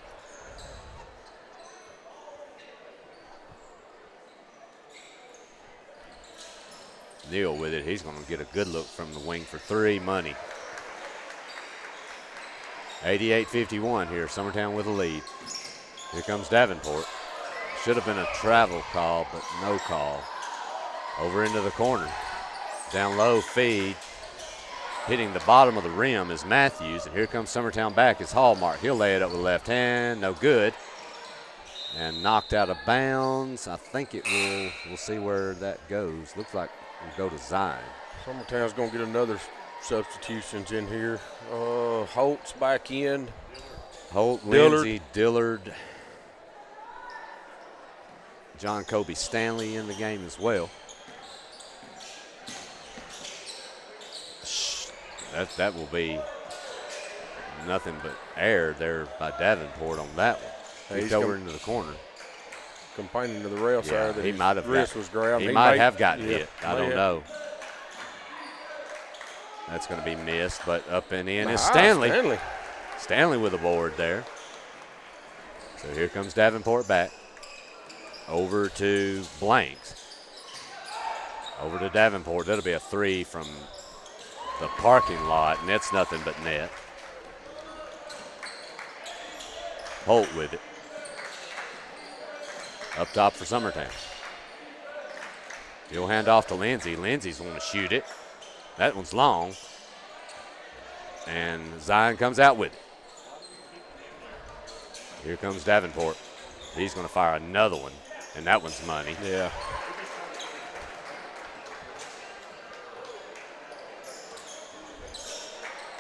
Neal with it. He's going to get a good look from the wing for three. Money. 88-51 here. Summertown with a lead. Here comes Davenport. Should have been a travel call, but no call. Over into the corner. Down low, feed. Hitting the bottom of the rim is Matthews, and here comes Summertown back. It's Hallmark. He'll lay it up with the left hand. No good. And knocked out of bounds. I think it will. We'll see where that goes. Looks like we'll go to Zion. Summertown's going to get another substitutions in here. Holt's back in. Holt, Lindsey, Dillard. John Kobe Stanley in the game as well. That will be nothing but air there by Davenport on that one. He's over into the corner. Complaining to the rail side that he might have wrist was grabbed. He might have gotten hit. I don't know. That's going to be missed, but up and in is Stanley. Stanley with a board there. So here comes Davenport back. Over to Blanks. Over to Davenport. That'll be a three from the parking lot, and it's nothing but net. Holt with it. Up top for Summertown. He'll hand off to Lindsey. Lindsey's going to shoot it. That one's long. And Zion comes out with it. Here comes Davenport. He's going to fire another one, and that one's money. Yeah.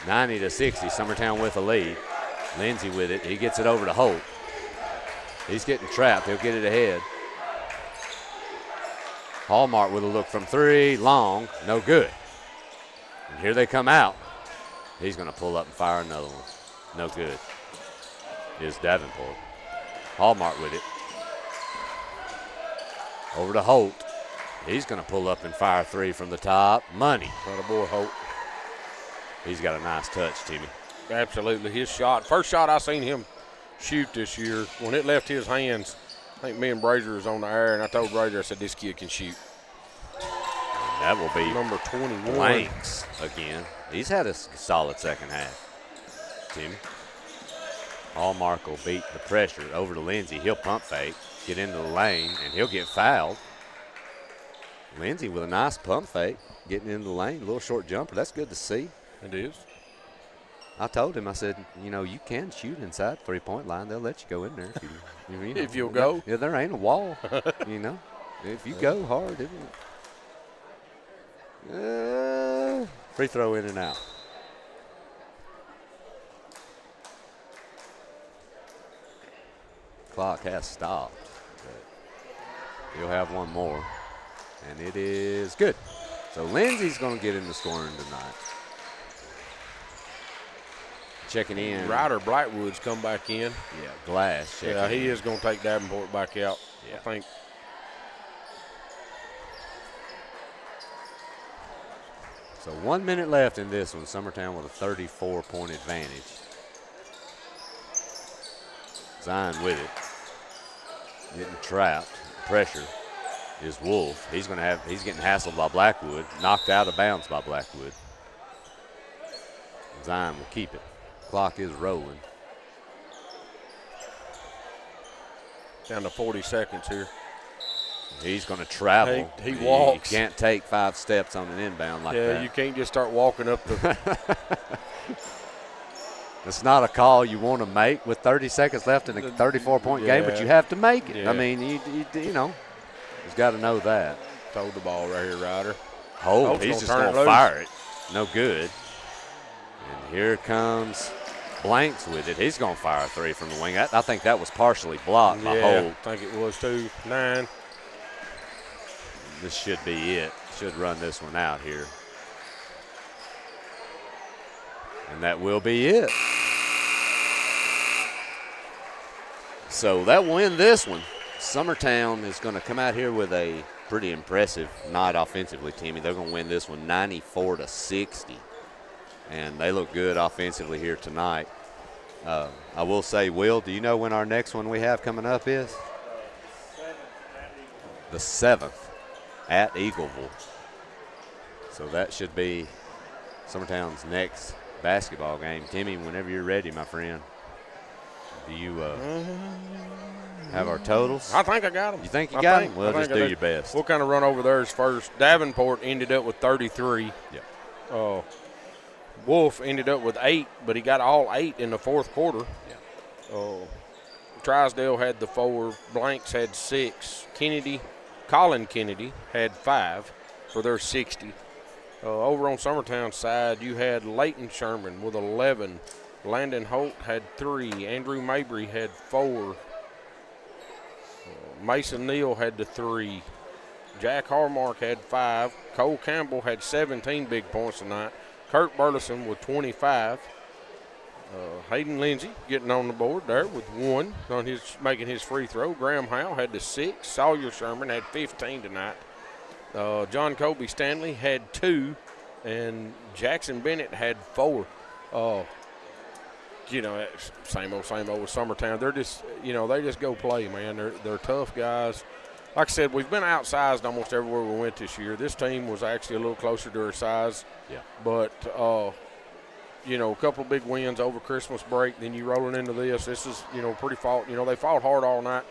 $90-60, Summertown with a lead. Lindsey with it. He gets it over to Holt. He's getting trapped. He'll get it ahead. Hallmark with a look from three. Long. No good. And here they come out. He's going to pull up and fire another one. No good. Is Davenport. Hallmark with it. Over to Holt. He's going to pull up and fire three from the top. Money. Attaboy, Holt. He's got a nice touch, Timmy. Absolutely. His shot. First shot I seen him shoot this year. When it left his hands, I think me and Brazier was on the air, and I told Brazier, I said, this kid can shoot. And that will be number 21. Blanks again. He's had a solid second half, Timmy. Hallmark will beat the pressure over to Lindsey. He'll pump fake, get into the lane, and he'll get fouled. Lindsey with a nice pump fake, getting into the lane, a little short jumper. That's good to see. It is. I told him, I said, you know, you can shoot inside the three-point line. They'll let you go in there if you know, if you'll go. Yeah, there ain't a wall, you know. If you go hard, it will. Free throw in and out. Clock has stopped. But he'll have one more, and it is good. So Lindsey's going to get in the scoring tonight. Checking in. Ryder Blackwood's come back in. Yeah, Glass checking Yeah, he in. is going to take Davenport back out, Yeah. I think. So 1 minute left in this one. Summertown with a 34-point advantage. Zion with it. Getting trapped. Pressure is Wolf. He's getting hassled by Blackwood. Knocked out of bounds by Blackwood. Zion will keep it. Clock is rolling. Down to 40 seconds here. He's going to travel. He walks. He can't take 5 steps on an inbound like that. Yeah, you can't just start walking up the. It's not a call you want to make with 30 seconds left in a 34-point game, but you have to make it. Yeah. I mean, you know, he's got to know that. Hold the ball right here, Ryder. Holt's just going to fire it. No good. And here comes Blanks with it. He's going to fire a three from the wing. I think that was partially blocked by Holt. I think it was too. 9. This should be it. Should run this one out here. And that will be it. So that will end this one. Summertown is going to come out here with a pretty impressive night offensively, Timmy. They're going to win this one 94-60. And they look good offensively here tonight. I will say, Will, do you know when our next one we have coming up is? The 7th at Eagleville. So that should be Summertown's next basketball game. Timmy, whenever you're ready, my friend. Do you have our totals? I think I got them. You think you got them? Well, just do your best. We'll kind of run over theirs first. Davenport ended up with 33. Yeah. Wolf ended up with 8, but he got all 8 in the fourth quarter. Yeah. Trisdale had the 4. Blanks had 6. Colin Kennedy had 5 for their 60. Over on Summertown side, you had Leighton Sherman with 11. Landon Holt had 3. Andrew Mabry had 4. Mason Neal had the 3. Jack Harmark had 5. Cole Campbell had 17 big points tonight. Kurt Burleson with 25. Hayden Lindsay getting on the board there with 1 on making his free throw. Graham Howe had the 6. Sawyer Sherman had 15 tonight. John Colby Stanley had 2, and Jackson Bennett had 4. Same old with Summertown. They're just, they just go play, man. They're tough guys. Like I said, we've been outsized almost everywhere we went this year. This team was actually a little closer to our size. Yeah. But, a couple of big wins over Christmas break. Then you rolling into this. This is, pretty fought. They fought hard all night.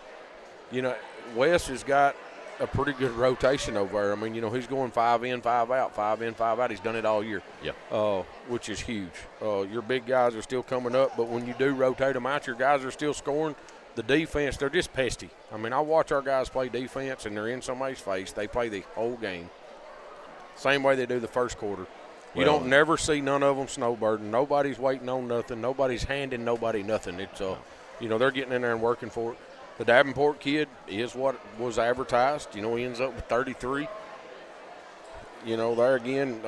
Wes has got a pretty good rotation over there. I mean, he's going 5 in, 5 out, 5 in, 5 out. He's done it all year. Yep. Which is huge. Your big guys are still coming up, but when you do rotate them out, your guys are still scoring. The defense, they're just pesty. I mean, I watch our guys play defense, and they're in somebody's face. They play the whole game. Same way they do the first quarter. You don't never see none of them snowbirding. Nobody's waiting on nothing. Nobody's handing nobody nothing. It's, they're getting in there and working for it. The Davenport kid is what was advertised. He ends up with 33. There again,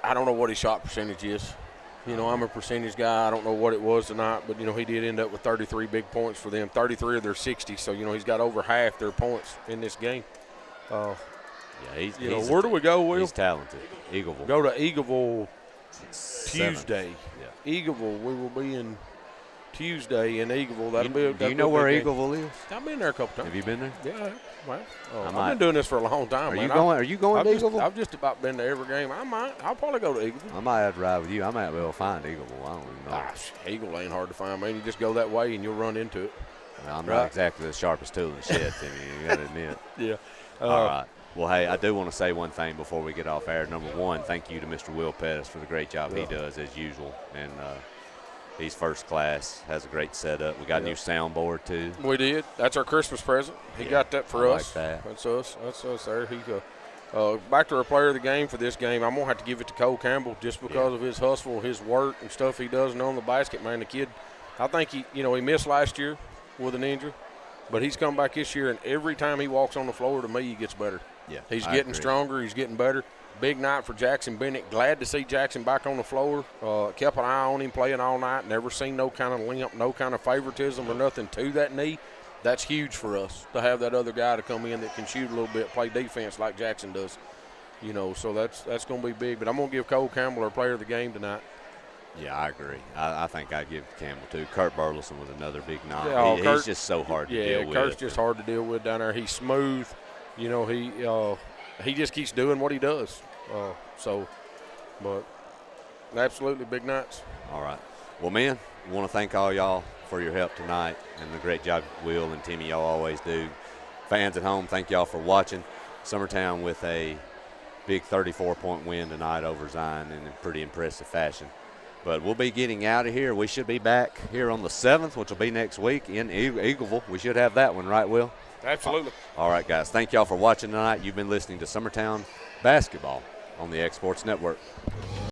I don't know what his shot percentage is. I'm a percentage guy. I don't know what it was tonight, but, he did end up with 33 big points for them, 33 of their 60. So, he's got over half their points in this game. He's where do we go, Will? He's talented. Eagleville. Go to Eagleville Tuesday. Yeah. Eagleville, we will be in Tuesday in Eagleville. Do you know where Eagleville is? I've been there a couple times. Have you been there? Yeah. Well, I've been doing this for a long time. Are you going to Eagleville? I've just about been to every game. I'll probably go to Eagleville. I might have to ride with you. I might be able to find Eagleville. I don't even know. Eagle ain't hard to find, man. You just go that way and you'll run into it. Well, I'm not exactly the sharpest tool in the shed, Timmy. You got to admit. Yeah. All right. Well, hey, I do want to say one thing before we get off air. Number one, thank you to Mr. Will Pettis for the great job he does as usual. And he's first class, has a great setup. We got a new soundboard, too. We did. That's our Christmas present. He got that for us. Like that. That's us. That's us there. Back to our player of the game for this game. I'm going to have to give it to Cole Campbell just because of his hustle, his work, and stuff he does on the basket, man. The kid, I think he missed last year with an injury, but he's come back this year, and every time he walks on the floor, to me, he gets better. Yeah, he's getting stronger. He's getting better. Big night for Jackson Bennett. Glad to see Jackson back on the floor. Kept an eye on him playing all night. Never seen no kind of limp, no kind of favoritism or nothing to that knee. That's huge for us to have that other guy to come in that can shoot a little bit, play defense like Jackson does. So that's going to be big. But I'm going to give Cole Campbell our player of the game tonight. Yeah, I agree. I think I'd give Campbell too. Kurt Burleson was another big night. Yeah, he's just so hard to deal with. Yeah, Kurt's just hard to deal with down there. He's smooth. He just keeps doing what he does. But absolutely big nights. All right. Well, man, we want to thank all y'all for your help tonight and the great job Will and Timmy y'all always do. Fans at home, thank y'all for watching. Summertown with a big 34-point win tonight over Zion in a pretty impressive fashion. But we'll be getting out of here. We should be back here on the 7th, which will be next week in Eagleville. We should have that one, right, Will? Absolutely. All right, guys. Thank y'all for watching tonight. You've been listening to Summertown Basketball on the X Sports Network.